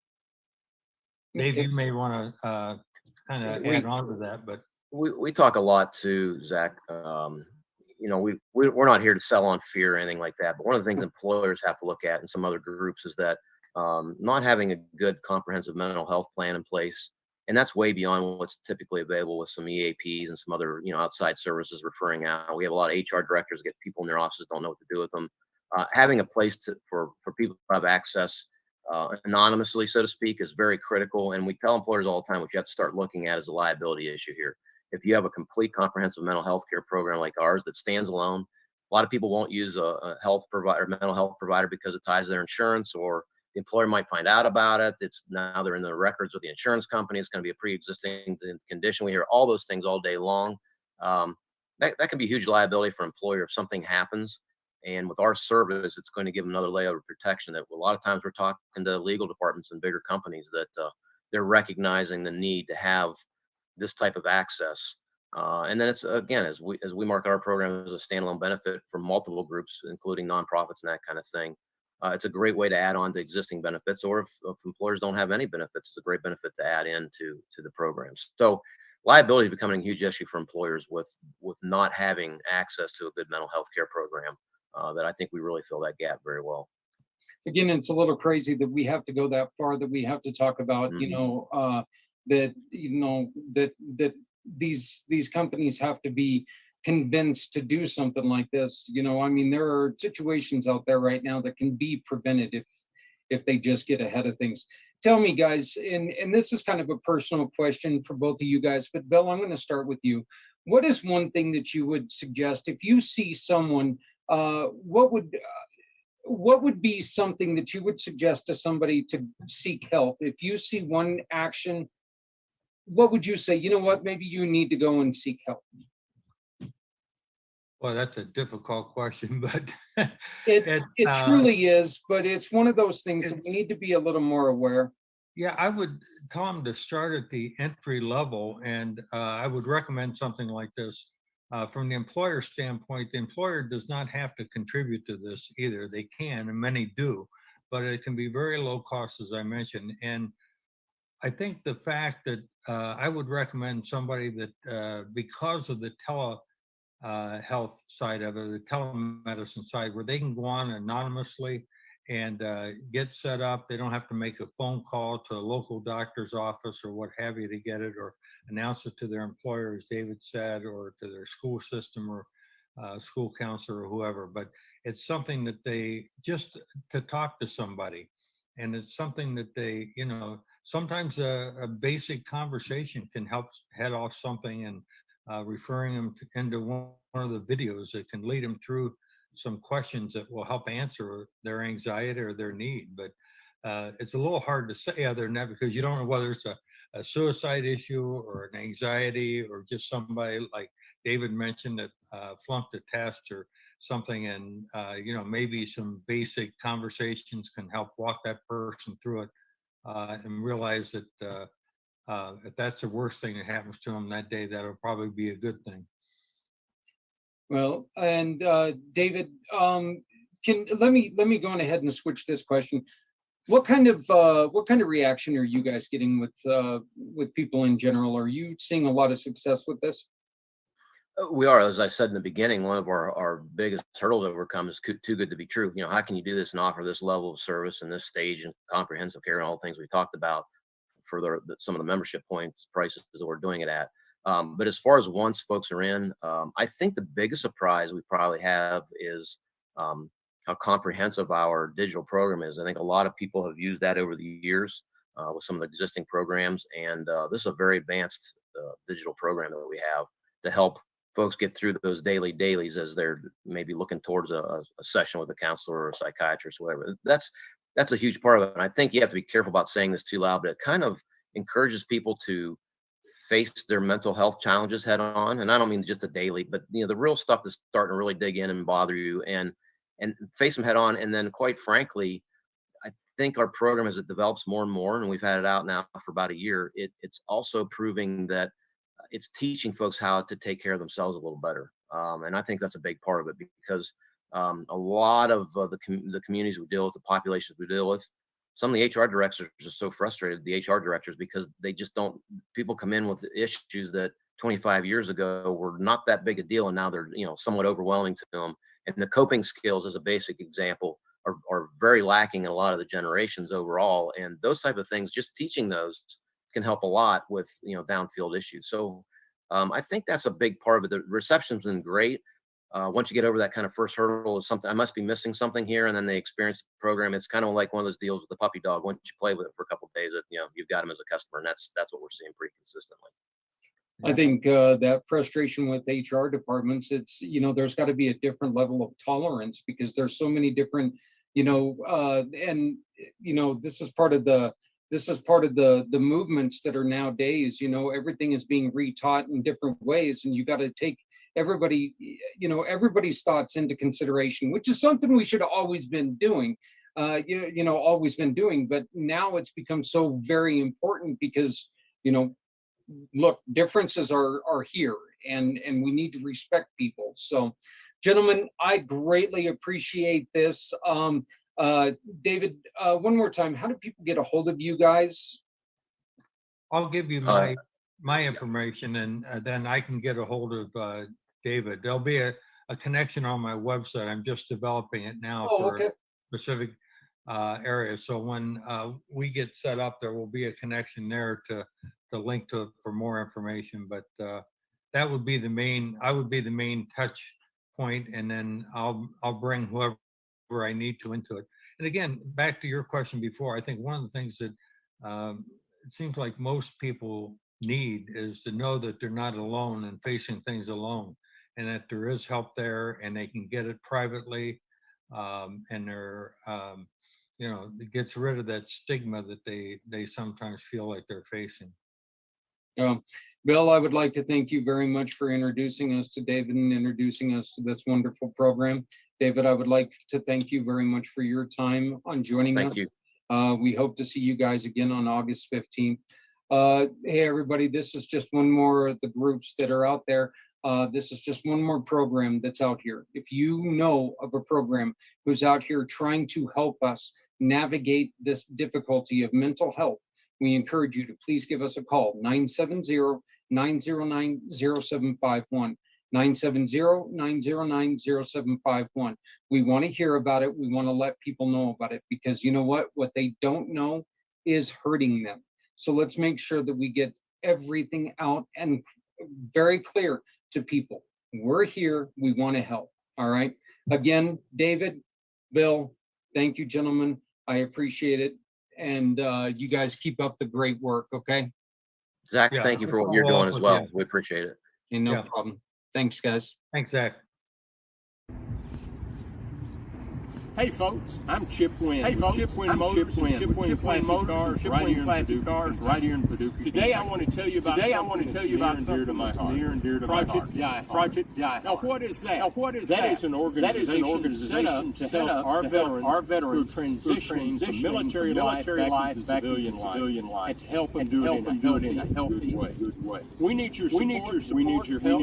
Dave, Okay. you may want to kind of add on to that, but We talk a lot too, Zach. We're not here to sell on fear or anything like that. But one of the things employers have to look at, and some other groups, is that not having a good comprehensive mental health plan in place, and that's way beyond what's typically available with some EAPs and some other outside services referring out. We have a lot of HR directors get people in their offices, don't know what to do with them. Having a place for people to have access anonymously, so to speak, is very critical. And we tell employers all the time what you have to start looking at is a liability issue here. If you have a complete comprehensive mental health care program like ours that stands alone, a lot of people won't use a health provider, mental health provider, because it ties to their insurance, or the employer might find out about it. It's now they're in the records with the insurance company. It's going to be a pre-existing condition. We hear all those things all day long. That can be huge liability for an employer if something happens. And with our service, it's going to give them another layer of protection that a lot of times we're talking to legal departments and bigger companies that they're recognizing the need to have this type of access. And then it's, again, as we market our program as a standalone benefit for multiple groups, including nonprofits and that kind of thing. It's a great way to add on to existing benefits, or if employers don't have any benefits, it's a great benefit to add into the programs. So liability is becoming a huge issue for employers with not having access to a good mental health care program. That I think we really fill that gap very well. Again, it's a little crazy that we have to go that far, that we have to talk about, that these companies have to be convinced to do something like this. I mean, there are situations out there right now that can be prevented if they just get ahead of things. Tell me, guys, and this is kind of a personal question for both of you guys, but Bill, I'm going to start with you. What is one thing that you would suggest if you see someone? What would be something that you would suggest to somebody to seek help? If you see one action, what would you say? You know what? Maybe you need to go and seek help. Well, that's a difficult question, but it truly is. But it's one of those things that we need to be a little more aware. Yeah, I would tell them to start at the entry level, and I would recommend something like this. From the employer standpoint, the employer does not have to contribute to this either. They can, and many do, but it can be very low cost, as I mentioned. And I think the fact that I would recommend somebody that because of the health side of it, the telemedicine side, where they can go on anonymously and get set up. They don't have to make a phone call to a local doctor's office or what have you to get it, or announce it to their employer, as David said, or to their school system or school counselor or whoever. But it's something that they just to talk to somebody. And it's something that they, sometimes a basic conversation can help head off something, and referring them into one of the videos that can lead them through some questions that will help answer their anxiety or their need. But it's a little hard to say other than that, because you don't know whether it's a suicide issue or an anxiety, or just somebody like David mentioned that flunked a test or something. And, maybe some basic conversations can help walk that person through it and realize that if that's the worst thing that happens to them that day, that'll probably be a good thing. Well, and David, let me go on ahead and switch this question. What kind of reaction are you guys getting with people in general? Are you seeing a lot of success with this? We are, as I said in the beginning, one of our biggest hurdles to overcome is too good to be true. How can you do this and offer this level of service and this stage and comprehensive care and all the things we talked about for some of the membership points prices that we're doing it at. But as far as once folks are in, I think the biggest surprise we probably have is how comprehensive our digital program is. I think a lot of people have used that over the years with some of the existing programs, and this is a very advanced digital program that we have to help folks get through those dailies as they're maybe looking towards a session with a counselor or a psychiatrist or whatever. That's a huge part of it. And I think you have to be careful about saying this too loud, but it kind of encourages people to face their mental health challenges head on. And I don't mean just the daily, but the real stuff that's starting to really dig in and bother you, and face them head on. And then, quite frankly, I think our program, as it develops more and more, and we've had it out now for about a year, it's also proving that it's teaching folks how to take care of themselves a little better. And I think that's a big part of it, because a lot of the communities we deal with, the populations we deal with, some of the HR directors are so frustrated, the HR directors, because they just don't, people come in with issues that 25 years ago were not that big a deal, and now they're, somewhat overwhelming to them. And the coping skills, as a basic example, are very lacking in a lot of the generations overall. And those type of things, just teaching those can help a lot with, downfield issues. So I think that's a big part of it. The reception's been great. Once you get over that kind of first hurdle of something, I must be missing something here, and then they experience the program. It's kind of like one of those deals with the puppy dog. Once you play with it for a couple of days, you've got them as a customer, and that's what we're seeing pretty consistently. I think that frustration with HR departments, it's, there's got to be a different level of tolerance, because there's so many different, this is part of the movements that are nowadays. Everything is being retaught in different ways, and you got to take everybody's thoughts into consideration, which is something we should have always been doing. But now it's become so very important, because look, differences are here, and we need to respect people. So, gentlemen, I greatly appreciate this. David, one more time, how do people get a hold of you guys? I'll give you my information, and then I can get a hold of David. There'll be a connection on my website. I'm just developing it now for okay. specific areas. So when we get set up, there will be a connection there to link to for more information. But that would be the main. I would be the main touch point, and then I'll bring whoever I need to into it. And again, back to your question before, I think one of the things that it seems like most people need is to know that they're not alone and facing things alone, and that there is help there, and they can get it privately, and they're it gets rid of that stigma that they sometimes feel like they're facing. Bill, I would like to thank you very much for introducing us to David and introducing us to this wonderful program. David, I would like to thank you very much for your time on joining us. Thank you. We hope to see you guys again on August 15th. Hey, everybody, this is just one more of the groups that are out there. This is just one more program that's out here. If you know of a program who's out here trying to help us navigate this difficulty of mental health, we encourage you to please give us a call, 970-909-0751. 970-909-0751. We want to hear about it. We want to let people know about it, because you know what they don't know is hurting them. So let's make sure that we get everything out and very clear to people. We're here. We want to help. All right. Again, David, Bill, thank you, gentlemen. I appreciate it. And you guys keep up the great work. Okay. Zach, thank you for what you're doing as well. We appreciate it. And no problem. Thanks, guys. Thanks, Zach. Hey folks, I'm Chip Wynn. Hey folks, Chip Wynn Motors, Chip Wynn Classic Cars, right here in Paducah. Today I want to tell you about something that's near and dear to my heart. Near and dear to my heart. Project Die Hard. Now what is that? That is an organization set up to help our veterans who transition from military life back into civilian life, and to help them do it in a healthy way. We need your support. We need your help.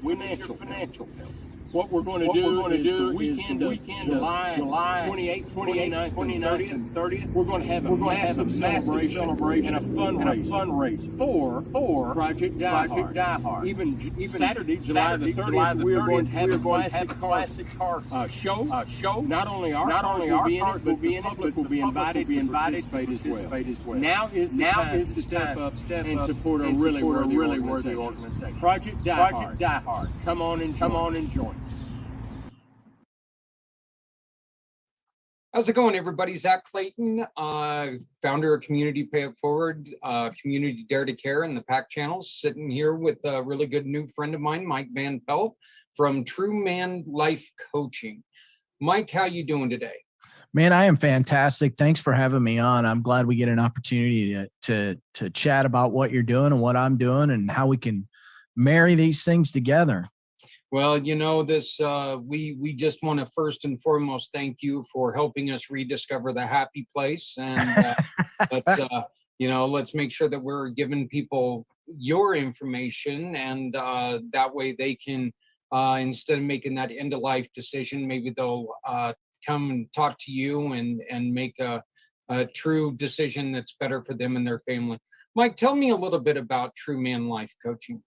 We need your financial help. What we're going to do is the weekend of July 28th, 29th, and 30th, we're going to have a massive celebration and a fundraise for Project Die Hard. Even Saturday, July the 30th, we are going to have a classic car show. Not only our cars will be in it, but the public will be invited to participate as well. Now is the time to step up and support a really worthy organization. Project Die Hard. Come on and join. How's it going, everybody? Zach Clayton, founder of Community Pay It Forward, Community Dare to Care, and the PAC channels, sitting here with a really good new friend of mine, Mike Van Pelt from True Man Life Coaching. Mike, how you doing today? Man, I am fantastic. Thanks for having me on. I'm glad we get an opportunity to chat about what you're doing and what I'm doing and how we can marry these things together. Well, this we just want to first and foremost thank you for helping us rediscover the happy place, and let's let's make sure that we're giving people your information, and that way they can instead of making that end of life decision, maybe they'll come and talk to you and make a true decision that's better for them and their family. Mike, tell me a little bit about True Man Life Coaching.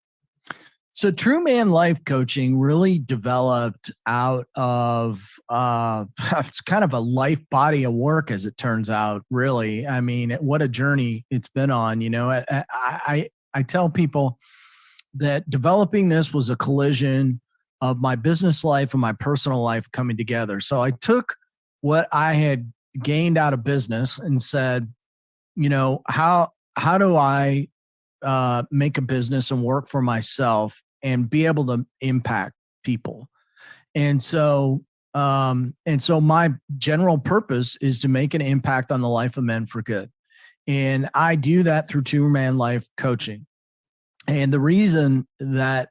So True Man Life Coaching really developed out of it's kind of a life body of work, as it turns out, really. I mean, what a journey it's been on. I tell people that developing this was a collision of my business life and my personal life coming together. So I took what I had gained out of business and said, how do I make a business and work for myself and be able to impact people. And so my general purpose is to make an impact on the life of men for good. And I do that through True Man Life Coaching. And the reason that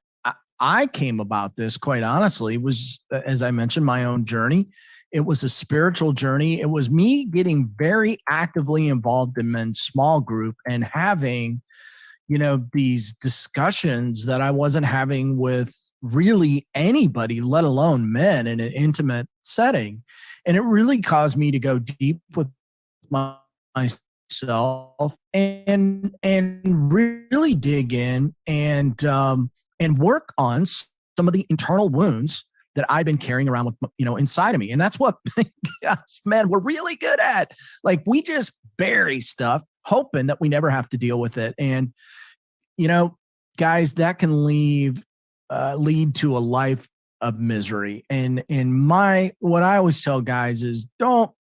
I came about this, quite honestly, was, as I mentioned, my own journey. It was a spiritual journey. It was me getting very actively involved in men's small group and having these discussions that I wasn't having with really anybody, let alone men, in an intimate setting. And it really caused me to go deep with myself and really dig in and work on some of the internal wounds that I've been carrying around with, inside of me. And that's what us men, we're really good at. Like, we just bury stuff, hoping that we never have to deal with it. And, guys, that can lead to a life of misery. And what I always tell guys is, don't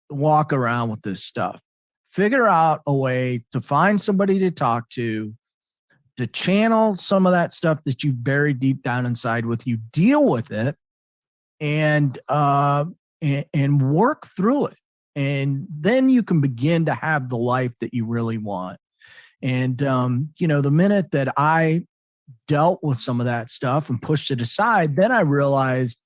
walk around with this stuff. Figure out a way to find somebody to talk to channel some of that stuff that you've buried deep down inside with you, deal with it, and work through it. And then you can begin to have the life that you really want. And, the minute that I dealt with some of that stuff and pushed it aside, then I realized,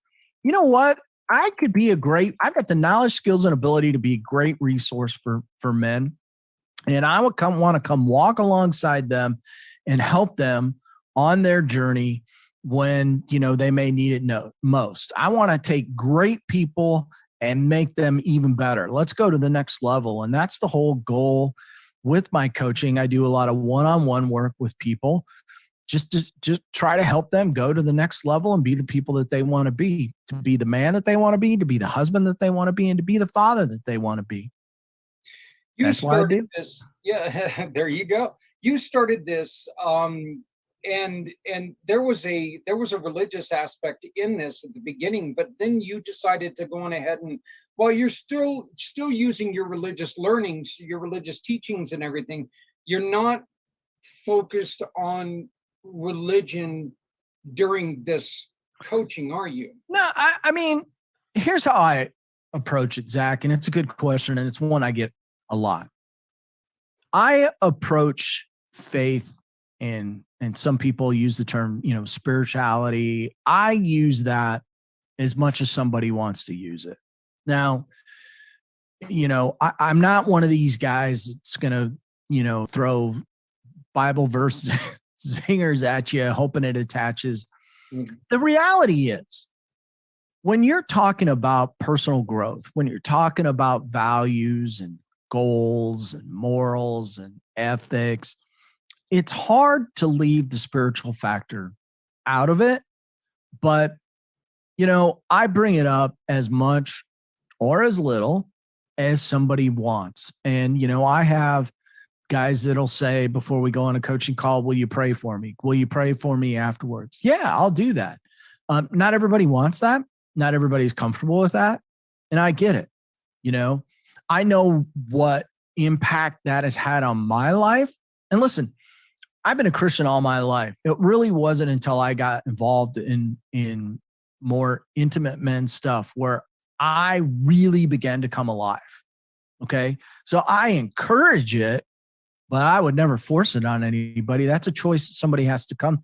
you know what? I've got the knowledge, skills, and ability to be a great resource for men. And I would want to come walk alongside them and help them on their journey when, they may need it most. I want to take great people and make them even better. Let's go to the next level. And that's the whole goal with my coaching. I do a lot of one-on-one work with people just to try to help them go to the next level and be the people that they want to be the man that they want to be the husband that they want to be, and to be the father that they want to be. That's what I do. This, yeah, there you go. You started this, and there was a religious aspect in this at the beginning, but then you decided to go on ahead and, while you're still using your religious learnings, your religious teachings and everything, you're not focused on religion during this coaching, are you? No, I mean, here's how I approach it, Zach, and it's a good question, and it's one I get a lot. I approach faith, and some people use the term, spirituality. I use that as much as somebody wants to use it. Now, I'm not one of these guys that's going to, throw Bible verse zingers at you, hoping it attaches. The reality is, when you're talking about personal growth, when you're talking about values and goals and morals and ethics, it's hard to leave the spiritual factor out of it. But, I bring it up as much or as little as somebody wants. And, I have guys that'll say before we go on a coaching call, will you pray for me? Will you pray for me afterwards? Yeah, I'll do that. Not everybody wants that. Not everybody's comfortable with that. And I get it. I know what impact that has had on my life. And listen, I've been a Christian all my life. It really wasn't until I got involved in more intimate men's stuff where I really began to come alive. Okay. So I encourage it, but I would never force it on anybody. That's a choice somebody has to come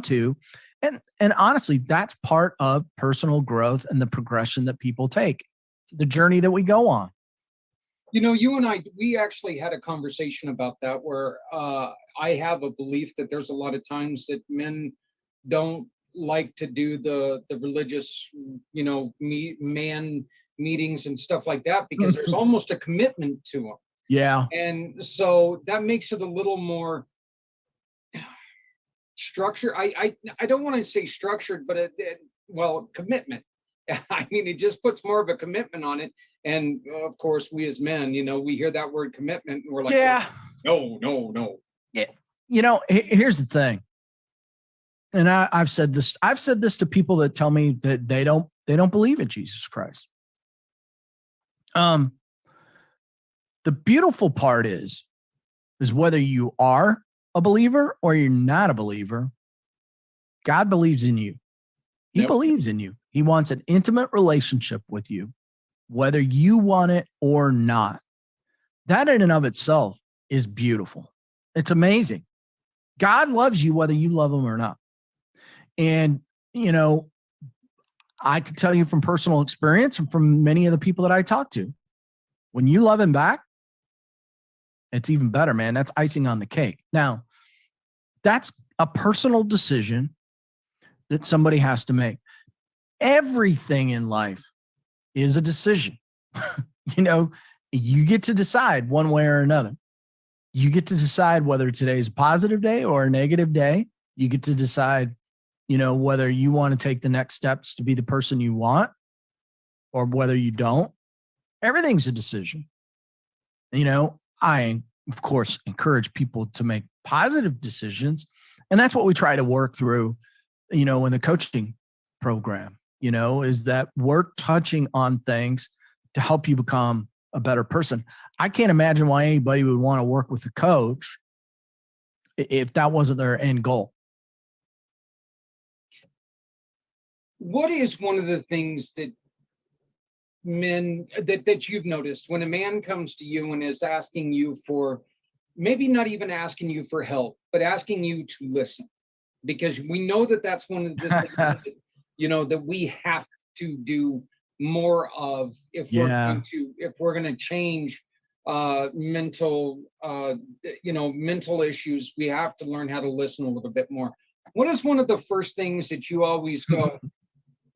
to. And honestly, that's part of personal growth and the progression that people take, the journey that we go on. You know, you and I, we actually had a conversation about that where I have a belief that there's a lot of times that men don't like to do the religious, you know, man meetings and stuff like that because there's almost a commitment to them. Yeah. And so that makes it a little more structured. I don't want to say structured, but well, commitment. I mean, it just puts more of a commitment on it. And of course, we as men, you know, we hear that word commitment and we're like, yeah, no. Yeah. You know, here's the thing. And I've said this to people that tell me that they don't believe in Jesus Christ. The beautiful part is whether you are a believer or you're not a believer, God believes in you. He believes in you. He wants an intimate relationship with you, whether you want it or not. That in and of itself is beautiful. It's amazing. God loves you whether you love him or not. And, you know, I can tell you from personal experience and from many of the people that I talk to, when you love him back, it's even better, man. That's icing on the cake. Now, that's a personal decision that somebody has to make. Everything in life is a decision. You know, you get to decide one way or another. You get to decide whether today's a positive day or a negative day. You get to decide, you know, whether you want to take the next steps to be the person you want or whether you don't. Everything's a decision. You know, I, of course, encourage people to make positive decisions. And that's what we try to work through, you know, in the coaching program, you know, is that we're touching on things to help you become a better person. I can't imagine why anybody would want to work with a coach if that wasn't their end goal. What is one of the things that men that you've noticed when a man comes to you and is asking you for, maybe not even asking you for help, but asking you to listen? Because we know that that's one of the things that, you know, that we have to do more of if we're going to change mental issues. We have to learn how to listen a little bit more. What is one of the first things that you always go,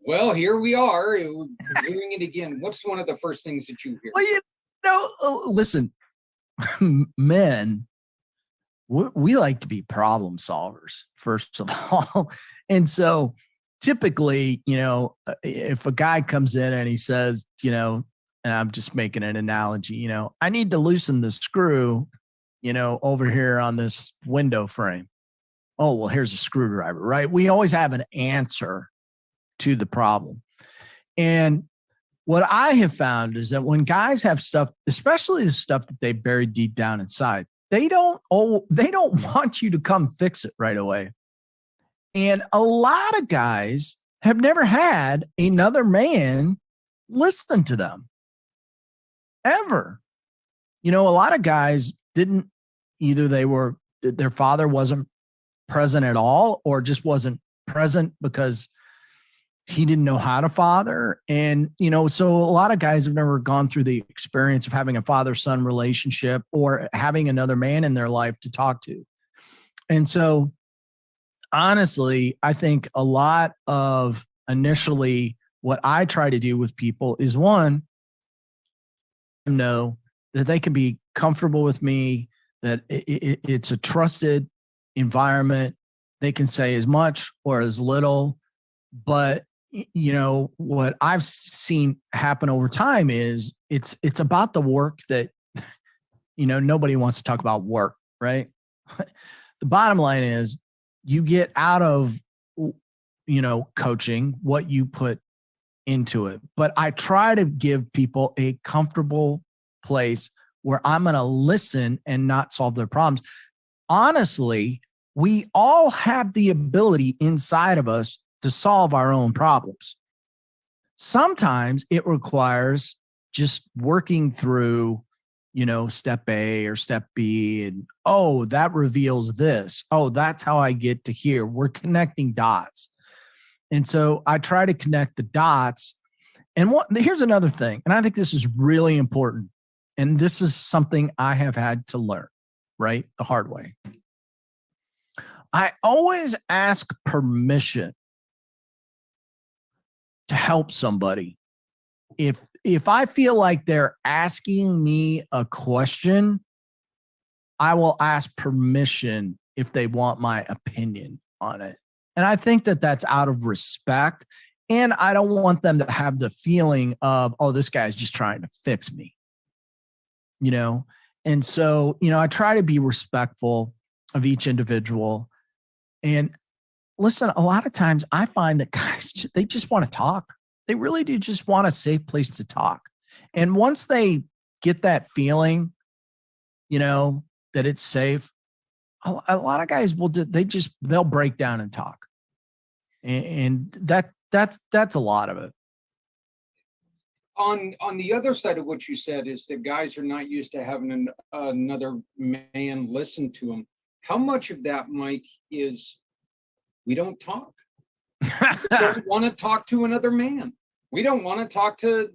well, here we are doing it again? What's one of the first things that you hear? Well, you know, listen, men, we like to be problem solvers, first of all. And so typically, you know, if a guy comes in and he says, you know, and I'm just making an analogy, you know, I need to loosen the screw, you know, over here on this window frame. Oh, well, here's a screwdriver, right? We always have an answer to the problem. And what I have found is that when guys have stuff, especially the stuff that they buried deep down inside, they don't want you to come fix it right away. And a lot of guys have never had another man listen to them ever. You know, a lot of guys didn't, either their father wasn't present at all or just wasn't present because he didn't know how to father. And, you know, so a lot of guys have never gone through the experience of having a father-son relationship or having another man in their life to talk to. And so honestly, I think a lot of initially what I try to do with people is, one, know that they can be comfortable with me, that it's a trusted environment. They can say as much or as little, but you know, what I've seen happen over time is it's about the work that, you know, nobody wants to talk about work, right? The bottom line is you get out of, you know, coaching what you put into it. But I try to give people a comfortable place where I'm going to listen and not solve their problems. Honestly, we all have the ability inside of us to solve our own problems. Sometimes it requires just working through, step A or step B, and oh, that reveals this. Oh, that's how I get to here. We're connecting dots. And so I try to connect the dots. And here's another thing, and I think this is really important. And this is something I have had to learn, right? The hard way. I always ask permission to help somebody. If I feel like they're asking me a question, I will ask permission if they want my opinion on it. And I think that that's out of respect. And I don't want them to have the feeling of, oh, this guy's just trying to fix me, And so, I try to be respectful of each individual. And listen, a lot of times I find that guys, they just want to talk. They really do just want a safe place to talk. And once they get that feeling, that it's safe, a lot of guys they'll break down and talk. And that's a lot of it. On the other side of what you said is that guys are not used to having another man listen to them. How much of that, Mike, is we don't talk? We don't want to talk to another man. We don't want to talk to,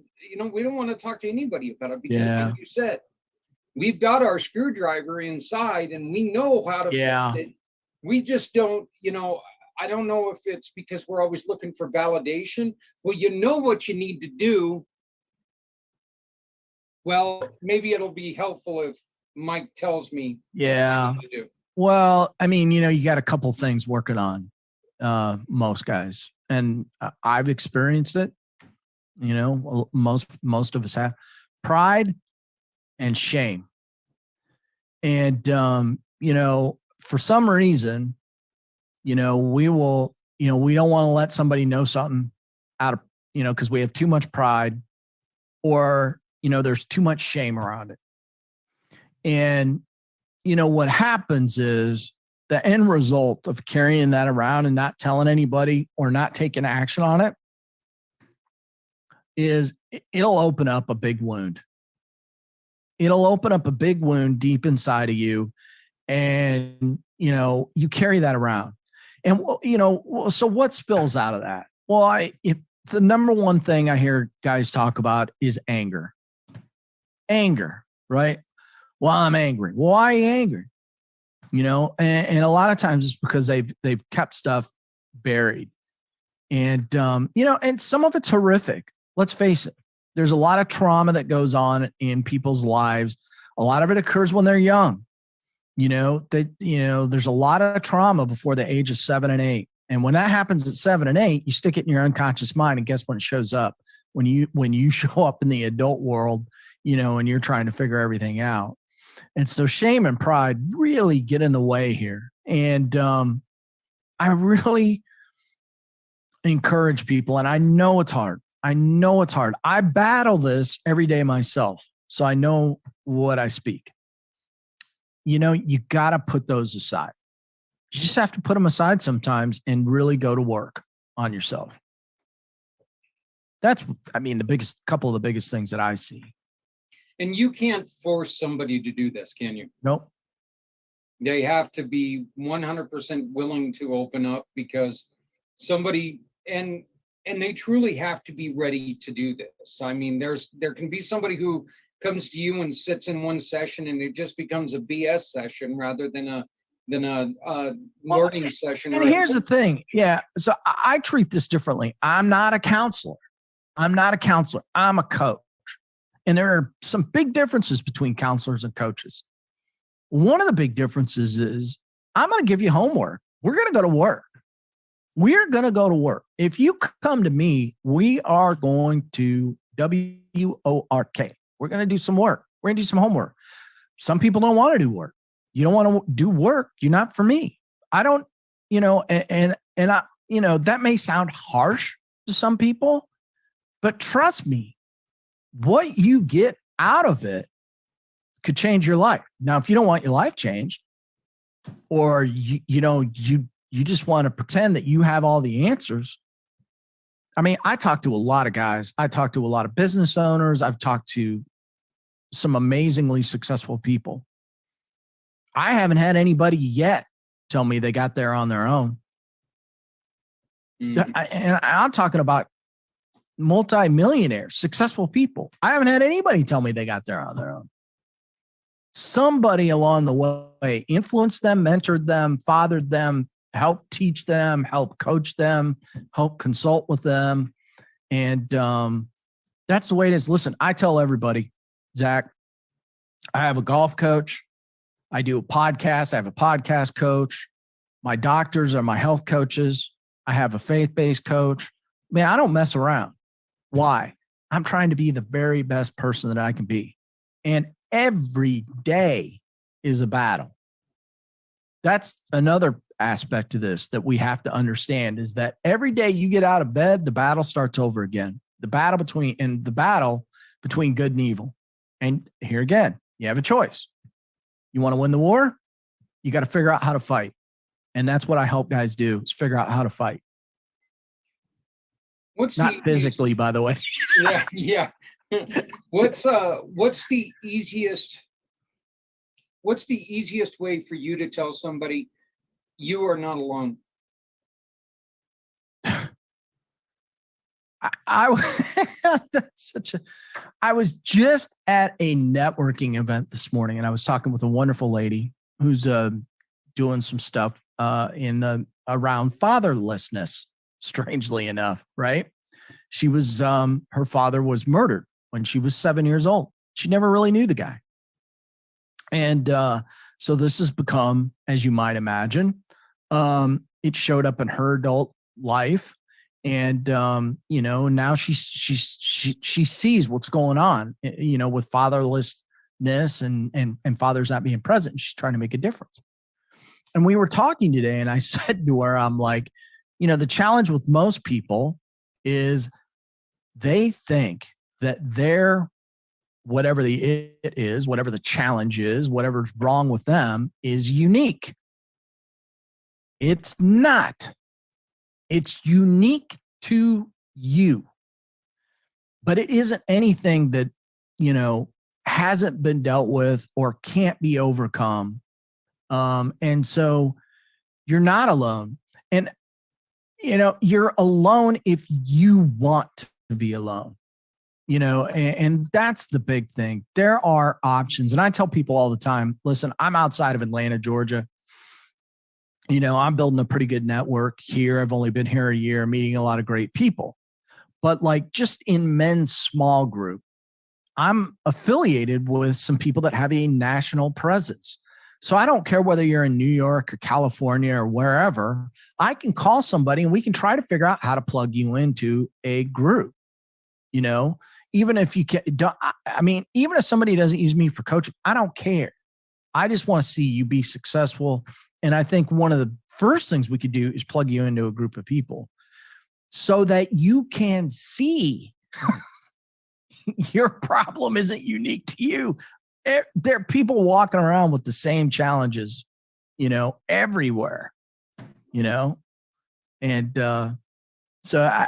we don't want to talk to anybody about it because, like you said, we've got our screwdriver inside and we know how to fix it. We just don't, I don't know if it's because we're always looking for validation. Well, you know what you need to do. Well, maybe it'll be helpful if Mike tells me what I need to do. Well, I mean, you got a couple things working on most guys, and I've experienced it. Most of us have pride and shame. And, for some reason, we will, we don't want to let somebody know something out of, because we have too much pride or, there's too much shame around it. And, what happens is the end result of carrying that around and not telling anybody or not taking action on it is it'll open up a big wound. It'll open up a big wound deep inside of you. And, you carry that around. And, so what spills out of that? Well, the number one thing I hear guys talk about is anger. Anger, right? Well, I'm angry. Well, why are you angry? And a lot of times it's because they've kept stuff buried. And, and some of it's horrific. Let's face it. There's a lot of trauma that goes on in people's lives. A lot of it occurs when they're young. There's a lot of trauma before the age of 7 and 8. And when that happens at 7 and 8, you stick it in your unconscious mind. And guess when it shows up? When you show up in the adult world, and you're trying to figure everything out. And so shame and pride really get in the way here. And I really encourage people, and I know it's hard. I battle this every day myself, so I know what I speak. You got to put those aside. You just have to put them aside sometimes and really go to work on yourself. That's, the couple of the biggest things that I see. And you can't force somebody to do this, can you? Nope. They have to be 100% willing to open up because somebody, and they truly have to be ready to do this. There can be somebody who comes to you and sits in one session and it just becomes a BS session rather than a learning session. And here's the thing. Yeah. So I treat this differently. I'm not a counselor. I'm a coach. And there are some big differences between counselors and coaches. One of the big differences is I'm going to give you homework. We're going to go to work. If you come to me, we are going to WORK. We're going to do some work. We're going to do some homework. Some people don't want to do work. You don't want to do work. You're not for me. I don't, and I, that may sound harsh to some people, but trust me, what you get out of it could change your life. Now, if you don't want your life changed, or you just want to pretend that you have all the answers, I mean, I talk to a lot of guys. I talk to a lot of business owners. I've talked to some amazingly successful people. I haven't had anybody yet tell me they got there on their own. Mm. And I'm talking about multi-millionaires, successful people. I haven't had anybody tell me they got there on their own. Somebody along the way influenced them, mentored them, fathered them, helped teach them, helped coach them, helped consult with them. And that's the way it is. Listen, I tell everybody, Zach, I have a golf coach. I do a podcast. I have a podcast coach. My doctors are my health coaches. I have a faith-based coach. Man, I don't mess around. Why? I'm trying to be the very best person that I can be. And every day is a battle. That's another aspect to this that we have to understand, is that every day you get out of bed, the battle starts over again. The battle between good and evil. And here again, you have a choice. You want to win the war? You got to figure out how to fight. And that's what I help guys do, is figure out how to fight. Not physically, by the way. Yeah. What's the easiest way for you to tell somebody you are not alone? I was just at a networking event this morning, and I was talking with a wonderful lady who's doing some stuff around fatherlessness, strangely enough, right? She was her father was murdered when she was 7 years old. She never really knew the guy. And so this has become, as you might imagine, it showed up in her adult life. And, now she sees what's going on, with fatherlessness and fathers not being present. She's trying to make a difference. And we were talking today, and I said to her, I'm like, the challenge with most people is they think that their whatever the it is, whatever the challenge is, whatever's wrong with them is unique. It's not. It's unique to you. But it isn't anything that, hasn't been dealt with or can't be overcome. And so you're not alone. And, you're alone if you want to be alone. And that's the big thing. There are options. And I tell people all the time, listen, I'm outside of Atlanta, Georgia. I'm building a pretty good network here. I've only been here a year, meeting a lot of great people. But like just in men's small group, I'm affiliated with some people that have a national presence. So I don't care whether you're in New York or California or wherever. I can call somebody and we can try to figure out how to plug you into a group. Even if you can, even if somebody doesn't use me for coaching, I don't care. I just want to see you be successful. And I think one of the first things we could do is plug you into a group of people so that you can see your problem isn't unique to you. There are people walking around with the same challenges, everywhere, and so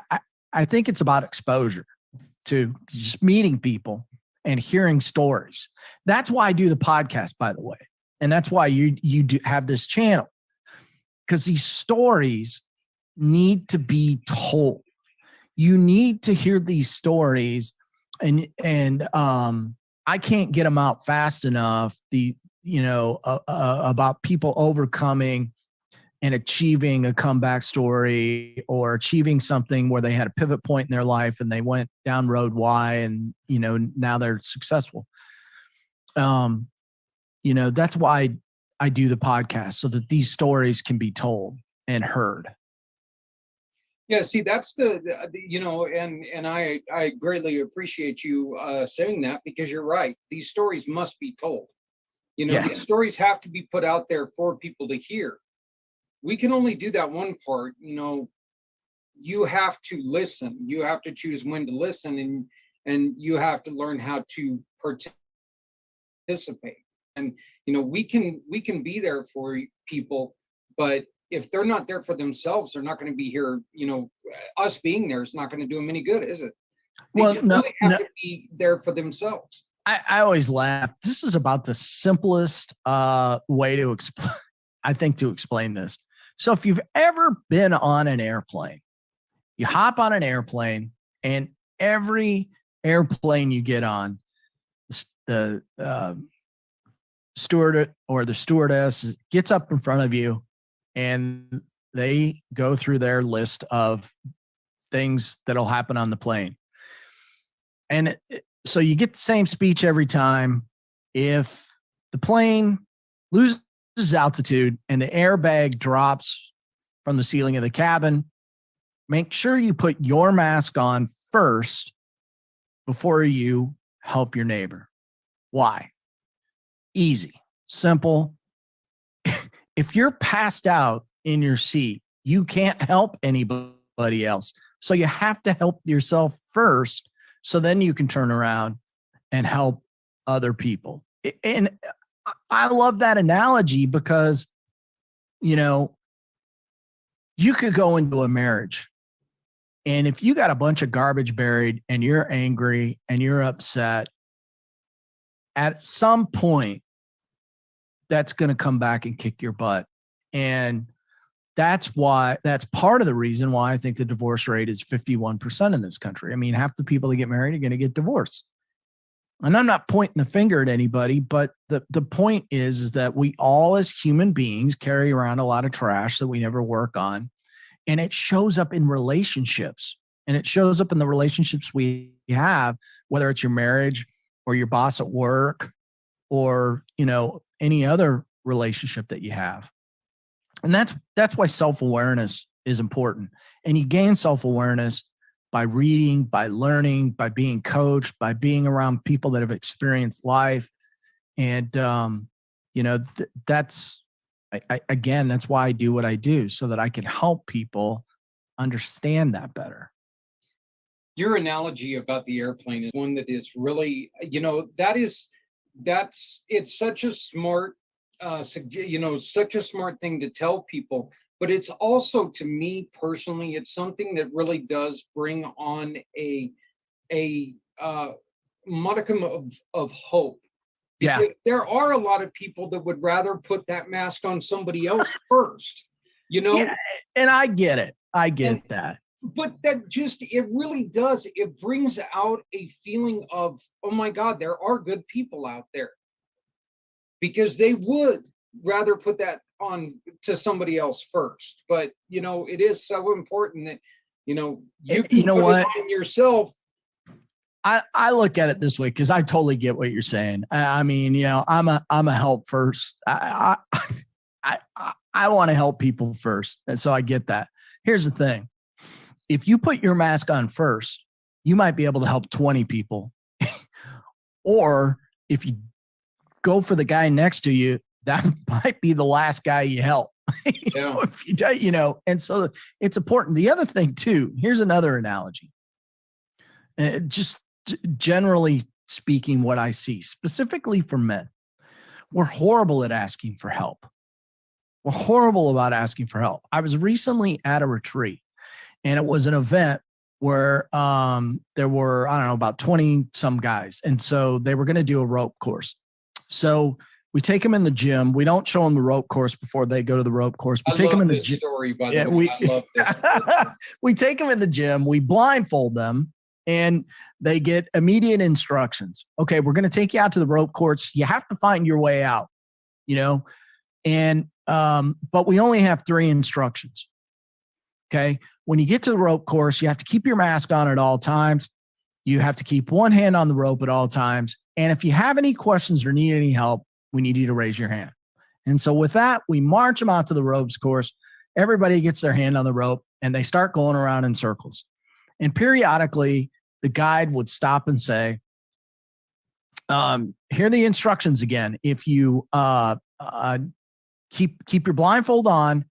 I think it's about exposure to just meeting people and hearing stories. That's why I do the podcast, by the way. And that's why you do have this channel, because these stories need to be told. You need to hear these stories, and I can't get them out fast enough. About people overcoming and achieving a comeback story or achieving something where they had a pivot point in their life and they went down road Y and, now they're successful. That's why I do the podcast, so that these stories can be told and heard. Yeah, see, that's and I greatly appreciate you saying that, because you're right. These stories must be told. These stories have to be put out there for people to hear. We can only do that one part. You have to listen. You have to choose when to listen, and you have to learn how to participate. And we can be there for people, but if they're not there for themselves, they're not going to be here, us being there is not going to do them any good, is it? They Well, no, really have to be there for themselves. I always laugh. This is about the simplest way to explain, I think, to explain this. So if you've ever been on an airplane, you hop on an airplane, and every airplane you get on, the steward or the stewardess gets up in front of you, and they go through their list of things that'll happen on the plane. And so you get the same speech every time. If the plane loses altitude and the airbag drops from the ceiling of the cabin, make sure you put your mask on first before you help your neighbor. Why? Easy, simple. If you're passed out in your seat, you can't help anybody else. So you have to help yourself first, so then you can turn around and help other people. And I love that analogy because, you know, you could go into a marriage, and if you got a bunch of garbage buried and you're angry and you're upset, at some point, that's going to come back and kick your butt. And that's part of the reason why I think the divorce rate is 51% in this country. I mean, half the people that get married are going to get divorced. And I'm not pointing the finger at anybody, but the point is that we all as human beings carry around a lot of trash that we never work on. And it shows up in relationships, and it shows up in the relationships we have, whether it's your marriage or your boss at work or, you know, any other relationship that you have. And that's why self-awareness is important. And you gain self-awareness by reading, by learning, by being coached, by being around people that have experienced life. And, you know, that's why I do what I do, so that I can help people understand that better. Your analogy about the airplane is one that is really, you know, it's such a smart, such a smart thing to tell people, but it's also, to me personally, it's something that really does bring on a modicum of hope. Yeah. Because there are a lot of people that would rather put that mask on somebody else first, you know? Yeah, and I get it. I get that. But that just, it really does. It brings out a feeling of, oh my God, there are good people out there. Because they would rather put that on to somebody else first. But, you know, it is so important that, you know, you can you know put what? it on yourself. I look at it this way, because I totally get what you're saying. I mean, you know, I'm a help first. I want to help people first. And so I get that. Here's the thing. If you put your mask on first, you might be able to help 20 people. Or if you go for the guy next to you, that might be the last guy you help. Yeah. If you, you know, and so it's important. The other thing too, here's another analogy. Just generally speaking, what I see specifically for men, we're horrible at asking for help. We're horrible about asking for help. I was recently at a retreat, and it was an event where there were, I don't know, about 20 some guys. And so they were going to do a rope course. So we take them in the gym. We don't show them the rope course before they go to the rope course. We take them in the gym. Story, by the way. I love this. We take them in the gym. We blindfold them, and they get immediate instructions. Okay, we're going to take you out to the rope course. You have to find your way out, you know, and but we only have 3 instructions. Okay, when you get to the rope course, you have to keep your mask on at all times. You have to keep one hand on the rope at all times. And if you have any questions or need any help, we need you to raise your hand. And so with that, we march them out to the ropes course. Everybody gets their hand on the rope, and they start going around in circles. And periodically, the guide would stop and say, here are the instructions again. If you keep your blindfold on,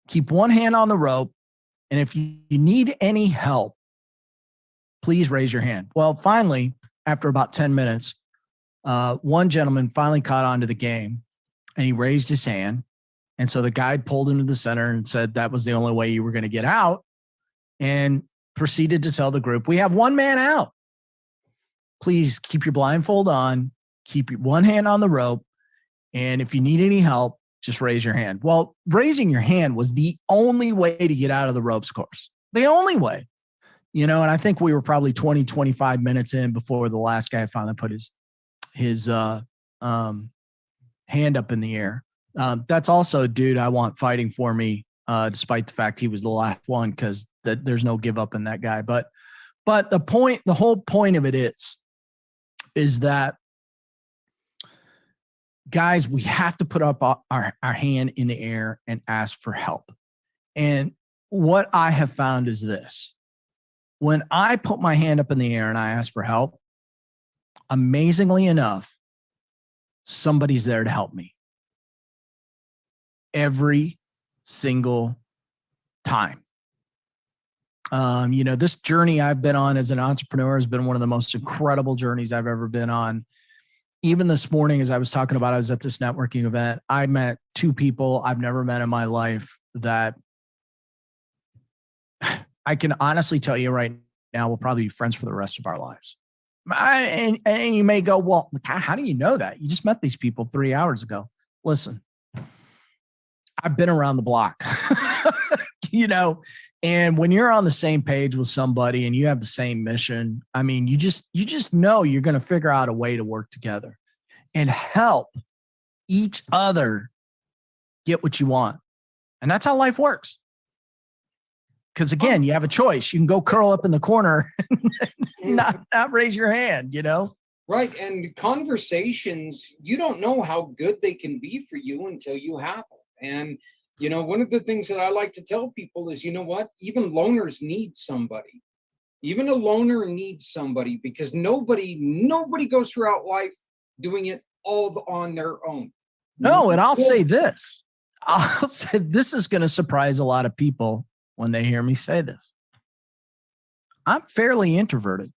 keep one hand on the rope, and if you need any help, please raise your hand. Well, finally, after about 10 minutes, one gentleman finally caught on to the game, and he raised his hand. And so the guide pulled him to the center and said that was the only way you were going to get out. and proceeded to tell the group, we have one man out. Please keep your blindfold on, keep your one hand on the rope. And if you need any help, just raise your hand. Well, raising your hand was the only way to get out of the ropes course. The only way, and I think we were probably 20, 25 minutes in before the last guy finally put his hand up in the air. That's also a dude I want fighting for me, despite the fact he was the last one, because there's no give up in that guy. But the whole point of it is that, guys, we have to put up our hand in the air and ask for help. And what I have found is this: when I put my hand up in the air and I ask for help, amazingly enough, somebody's there to help me. Every single time. This journey I've been on as an entrepreneur has been one of the most incredible journeys I've ever been on. Even this morning, as I was talking about, I was at this networking event. I met two people I've never met in my life that I can honestly tell you right now we'll probably be friends for the rest of our lives. And you may go, well, how do you know that? You just met these people 3 hours ago. Listen, I've been around the block, and when you're on the same page with somebody and you have the same mission, I mean, you just know you're going to figure out a way to work together and help each other get what you want. And that's how life works. Because again, you have a choice. You can go curl up in the corner and not raise your hand, Right. And conversations, you don't know how good they can be for you until you have them. And, one of the things that I like to tell people is, what? Even loners need somebody. Even a loner needs somebody, because nobody goes throughout life doing it all on their own. No, and I'll say this. This is going to surprise a lot of people when they hear me say this. I'm fairly introverted.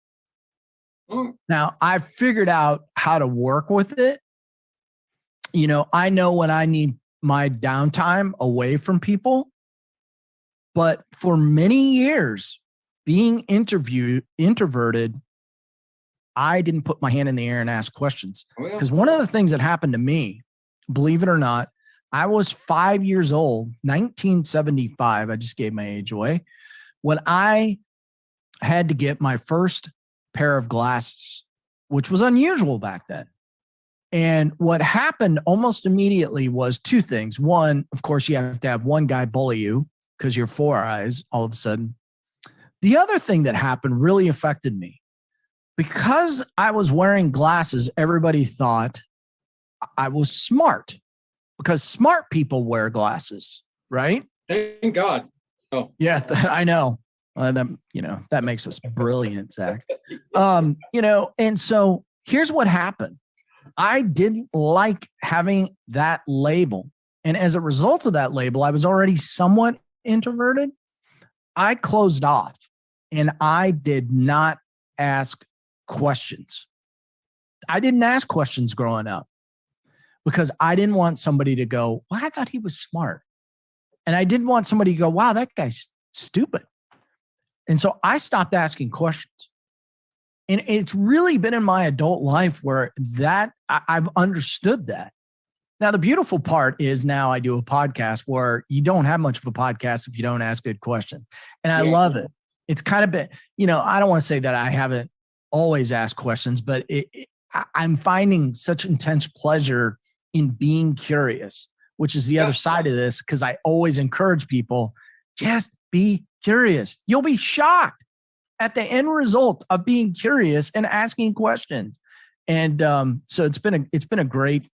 Now, I've figured out how to work with it. I know when I need my downtime away from people. But for many years, being introverted, I didn't put my hand in the air and ask questions. Because one of the things that happened to me, believe it or not, I was 5 years old, 1975. I just gave my age away, when I had to get my first pair of glasses, which was unusual back then. And what happened almost immediately was two things. One, of course, you have to have one guy bully you because you're 4 eyes all of a sudden. The other thing that happened really affected me. Because I was wearing glasses, everybody thought I was smart, because smart people wear glasses, right? Thank God. Oh, yeah, I know. That makes us brilliant, Zach. And so here's what happened. I didn't like having that label. And as a result of that label, I was already somewhat introverted. I closed off and I did not ask questions. I didn't ask questions growing up because I didn't want somebody to go, well, I thought he was smart. And I didn't want somebody to go, wow, that guy's stupid. And so I stopped asking questions. And it's really been in my adult life where I've understood that. Now, the beautiful part is now I do a podcast where you don't have much of a podcast if you don't ask good questions. And I love it. It's kind of been, I don't want to say that I haven't always asked questions, but I'm finding such intense pleasure in being curious, which is the other side of this, because I always encourage people, just be curious. You'll be shocked at the end result of being curious and asking questions. And so it's been a great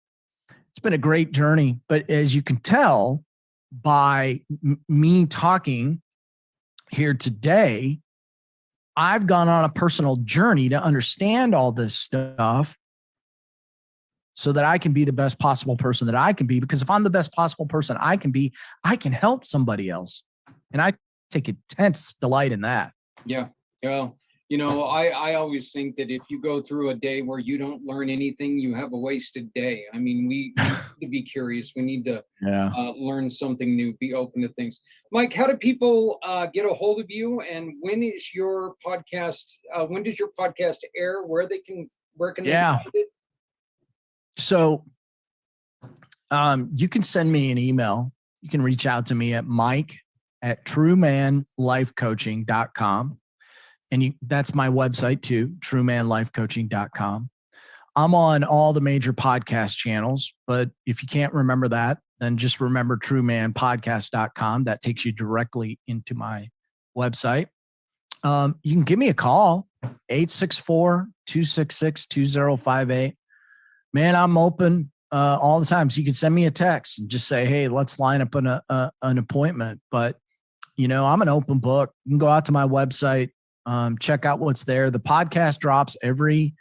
journey. But as you can tell by me talking here today, I've gone on a personal journey to understand all this stuff so that I can be the best possible person that I can be. Because if I'm the best possible person I can be, I can help somebody else. And I take intense delight in that. Yeah. Well, I always think that if you go through a day where you don't learn anything, you have a wasted day. I mean, we need to be curious. We need to learn something new, be open to things. Mike, how do people get a hold of you? And when is your podcast? When does your podcast air? Where can they find it? So you can send me an email. You can reach out to me at mike@truemanlifecoaching.com. And that's my website too, truemanlifecoaching.com. I'm on all the major podcast channels, but if you can't remember that, then just remember truemanpodcast.com. That takes you directly into my website. You can give me a call, 864-266-2058. Man, I'm open all the time. So you can send me a text and just say, hey, let's line up an appointment. But, I'm an open book. You can go out to my website, check out what's there. The podcast drops every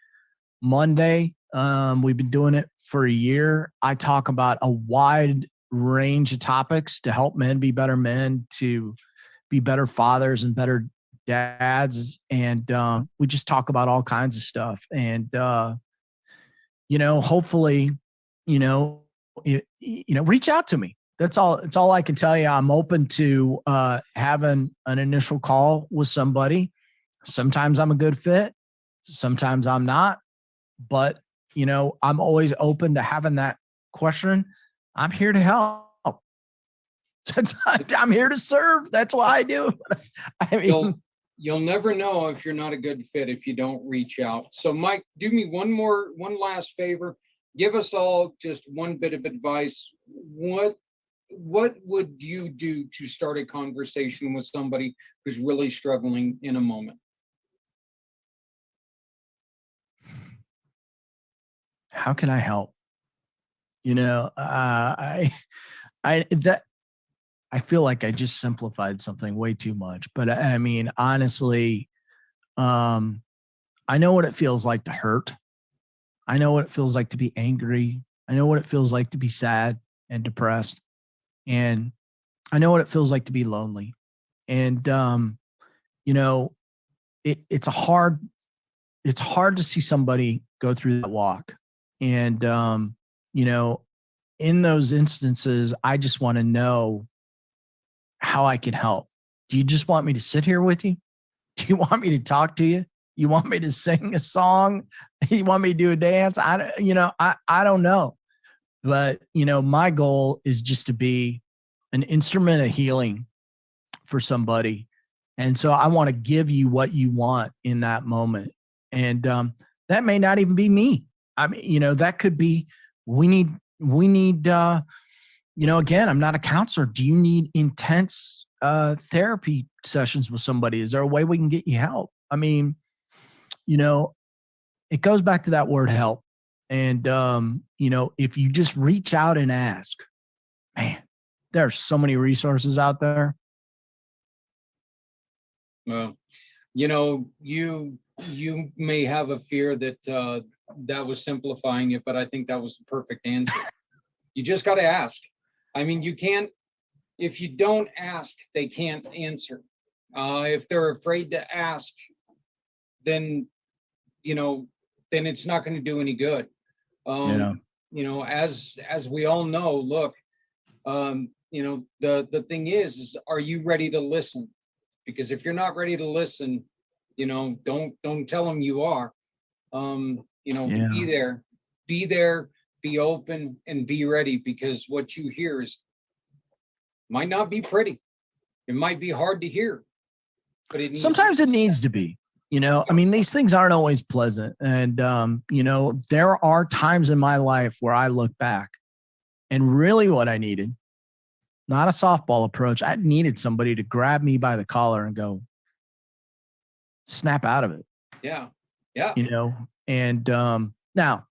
Monday. We've been doing it for a year. I talk about a wide range of topics to help men be better men, to be better fathers and better dads. And we just talk about all kinds of stuff. And, hopefully, reach out to me. That's all I can tell you. I'm open to having an initial call with somebody. Sometimes I'm a good fit. Sometimes I'm not. But, I'm always open to having that question. I'm here to help. I'm here to serve. That's what I do. I mean, you'll never know if you're not a good fit if you don't reach out. So Mike, do me one last favor. Give us all just one bit of advice. What would you do to start a conversation with somebody who's really struggling in a moment? How can I help? I feel like I just simplified something way too much, but I mean, honestly, I know what it feels like to hurt. I know what it feels like to be angry. I know what it feels like to be sad and depressed. And I know what it feels like to be lonely. And, it's hard to see somebody go through that walk. And, in those instances, I just want to know how I can help. Do you just want me to sit here with you? Do you want me to talk to you? You want me to sing a song? You want me to do a dance? I don't know. But, my goal is just to be an instrument of healing for somebody. And so I want to give you what you want in that moment. And that may not even be me. I mean, that could be, we need, again, I'm not a counselor. Do you need intense therapy sessions with somebody? Is there a way we can get you help? I mean, it goes back to that word help. And, if you just reach out and ask, man, there's so many resources out there. Well, you may have a fear that that was simplifying it, but I think that was the perfect answer. You just got to ask. I mean, if you don't ask, they can't answer. If they're afraid to ask, then it's not going to do any good. As we all know, look, the thing is, are you ready to listen? Because if you're not ready to listen, don't tell them you are. Be there, be open, and be ready, because what you hear might not be pretty. It might be hard to hear, but sometimes it needs to be. I mean, these things aren't always pleasant. And, there are times in my life where I look back and really what I needed, not a softball approach. I needed somebody to grab me by the collar and go, snap out of it. Yeah. Yeah. And now,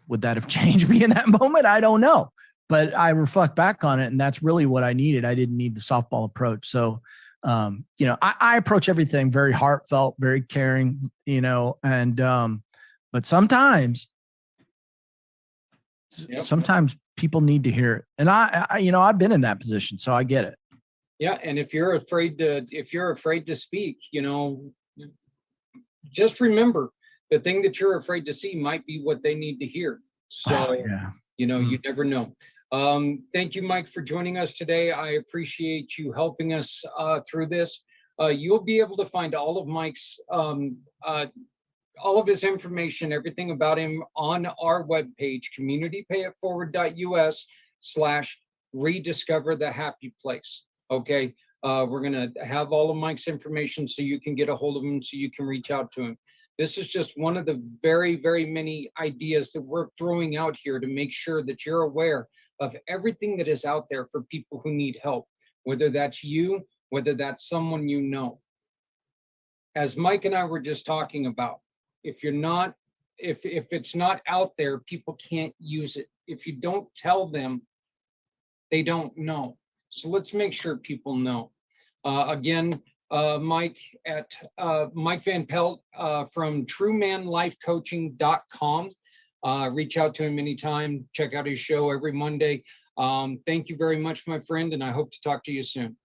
would that have changed me in that moment? I don't know. But I reflect back on it, and that's really what I needed. I didn't need the softball approach. So, I approach everything very heartfelt, very caring, and, but sometimes people need to hear it. And I've been in that position, so I get it. Yeah, and if you're afraid to speak, just remember the thing that you're afraid to see might be what they need to hear. Oh, So, yeah. you never know. Thank you, Mike, for joining us today. I appreciate you helping us through this. You'll be able to find all of Mike's all of his information, everything about him on our webpage, communitypayitforward.us/rediscover the happy place. Okay. We're going to have all of Mike's information so you can get a hold of him, so you can reach out to him. This is just one of the very, very many ideas that we're throwing out here to make sure that you're aware of everything that is out there for people who need help, whether that's you, whether that's someone you know. As Mike and I were just talking about, if it's not out there, people can't use it. If you don't tell them, they don't know. So let's make sure people know. Again, Mike at Mike Van Pelt from truemanlifecoaching.com. Reach out to him anytime. Check out his show every Monday. Thank you very much, my friend, and I hope to talk to you soon.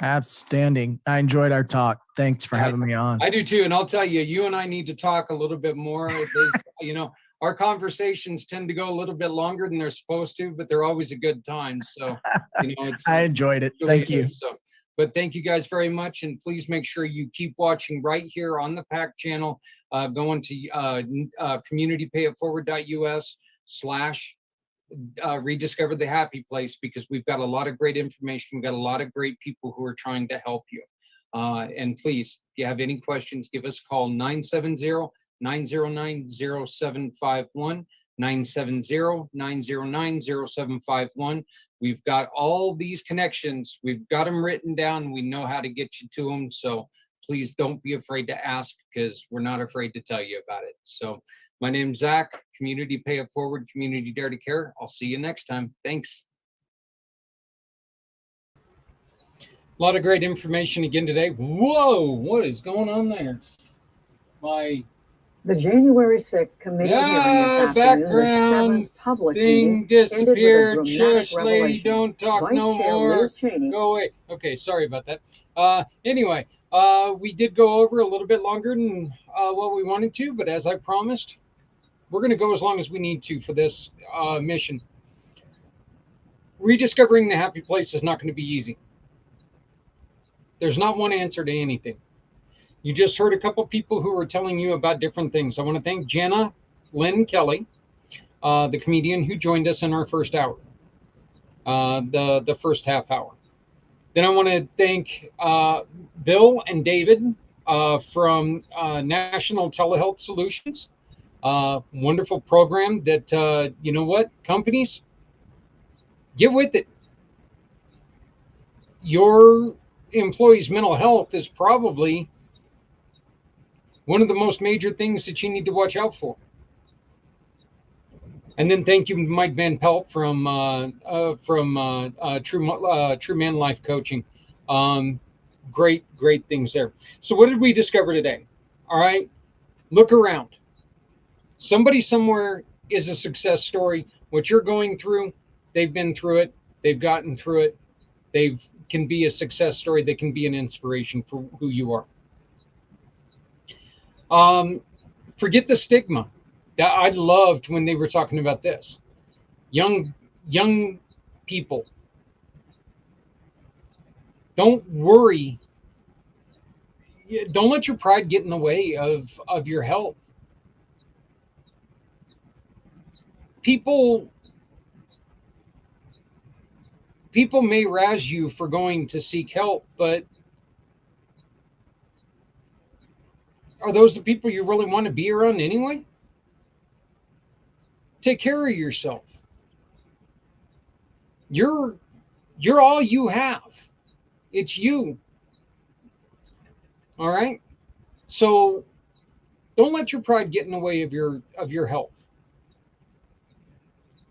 Outstanding. I enjoyed our talk. Thanks for having me on. I do too. And I'll tell you, you and I need to talk a little bit more. Our conversations tend to go a little bit longer than they're supposed to, but they're always a good time. So, I enjoyed it. Thank you. But thank you guys very much. And please make sure you keep watching right here on the PAC channel, going to communitypayitforward.us/rediscover the happy place, because we've got a lot of great information. We've got a lot of great people who are trying to help you. And please, if you have any questions, give us a call 970-909-0751, 970-909-0751. We've got all these connections. We've got them written down. We know how to get you to them. So please don't be afraid to ask, because we're not afraid to tell you about it. So my name's Zach, Community Pay It Forward, Community Dare to Care. I'll see you next time. Thanks. A lot of great information again today. Whoa, what is going on there? The January 6th committee hearing this afternoon, background the 7th public thing meeting, disappeared. ended with a dramatic Shush, lady, revelation. don't talk Vice no Chair more. Liz Cheney. Go away. Okay, sorry about that. Anyway, we did go over a little bit longer than what we wanted to, but as I promised, we're going to go as long as we need to for this mission. Rediscovering the happy place is not going to be easy. There's not one answer to anything. You just heard a couple people who were telling you about different things. I want to thank Jenna Lynn Kelly, the comedian who joined us in our first hour, the first half hour. Then I want to thank Bill and David from National Telehealth Solutions. Wonderful program that, you know what, companies, get with it. Your employees' mental health is probably one of the most major things that you need to watch out for. And then thank you, Mike Van Pelt from True Man Life Coaching. Great things there. So what did we discover today? All right, look around. Somebody somewhere is a success story. What you're going through, they've been through it. They've gotten through it. They can be a success story. They can be an inspiration for who you are. Forget the stigma. I loved when they were talking about this. Young people, don't worry. Don't let your pride get in the way of your health. People may razz you for going to seek help, but are those the people you really want to be around anyway? Take care of yourself. You're all you have. It's you. All right? So don't let your pride get in the way of your health.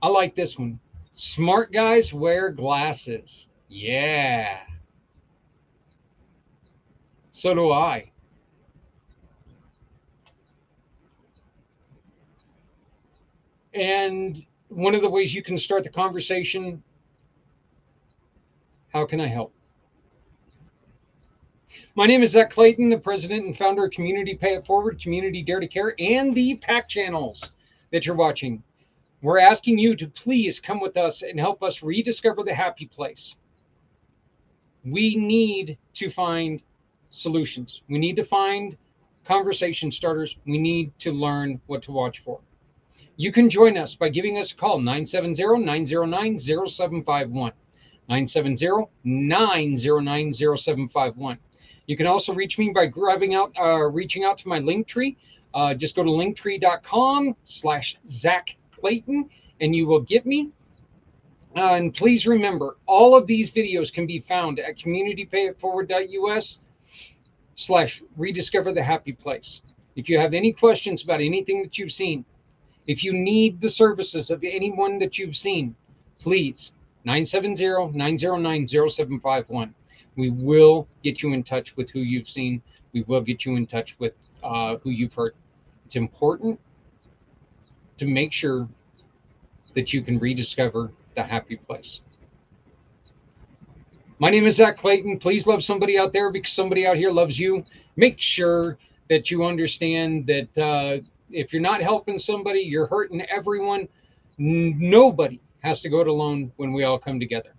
I like this one. Smart guys wear glasses. Yeah. So do I. And one of the ways you can start the conversation, how can I help? My name is Zach Clayton, the president and founder of Community Pay It Forward, Community Dare to Care, and the PAC channels that you're watching. We're asking you to please come with us and help us rediscover the happy place. We need to find solutions. We need to find conversation starters. We need to learn what to watch for. You can join us by giving us a call, 970-909-0751. 970-909-0751. You can also reach me by reaching out to my Linktree. Just go to linktree.com/Zach Clayton and you will get me. And please remember, all of these videos can be found at communitypayitforward.us/rediscover the happy place. If you have any questions about anything that you've seen, if you need the services of anyone that you've seen, please, 970-909-0751. We will get you in touch with who you've seen. We will get you in touch with who you've heard. It's important to make sure that you can rediscover the happy place. My name is Zach Clayton. Please love somebody out there because somebody out here loves you. Make sure that you understand that if you're not helping somebody, you're hurting everyone. Nobody has to go it alone when we all come together.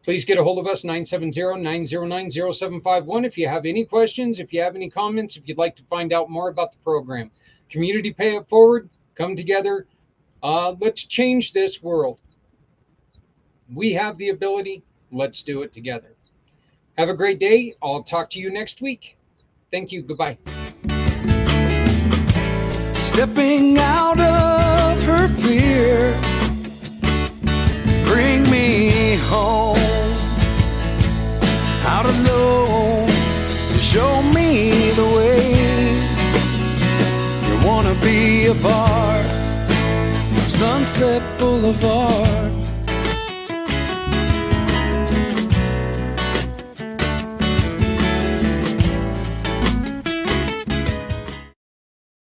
Please get a hold of us, 970-909-0751. If you have any questions, if you have any comments, if you'd like to find out more about the program. Community Pay It Forward, come together. Let's change this world. We have the ability. Let's do it together. Have a great day. I'll talk to you next week. Thank you. Goodbye. Stepping out of her fear, bring me home. Out alone, show me the way. You wanna be a part of Sunset Boulevard.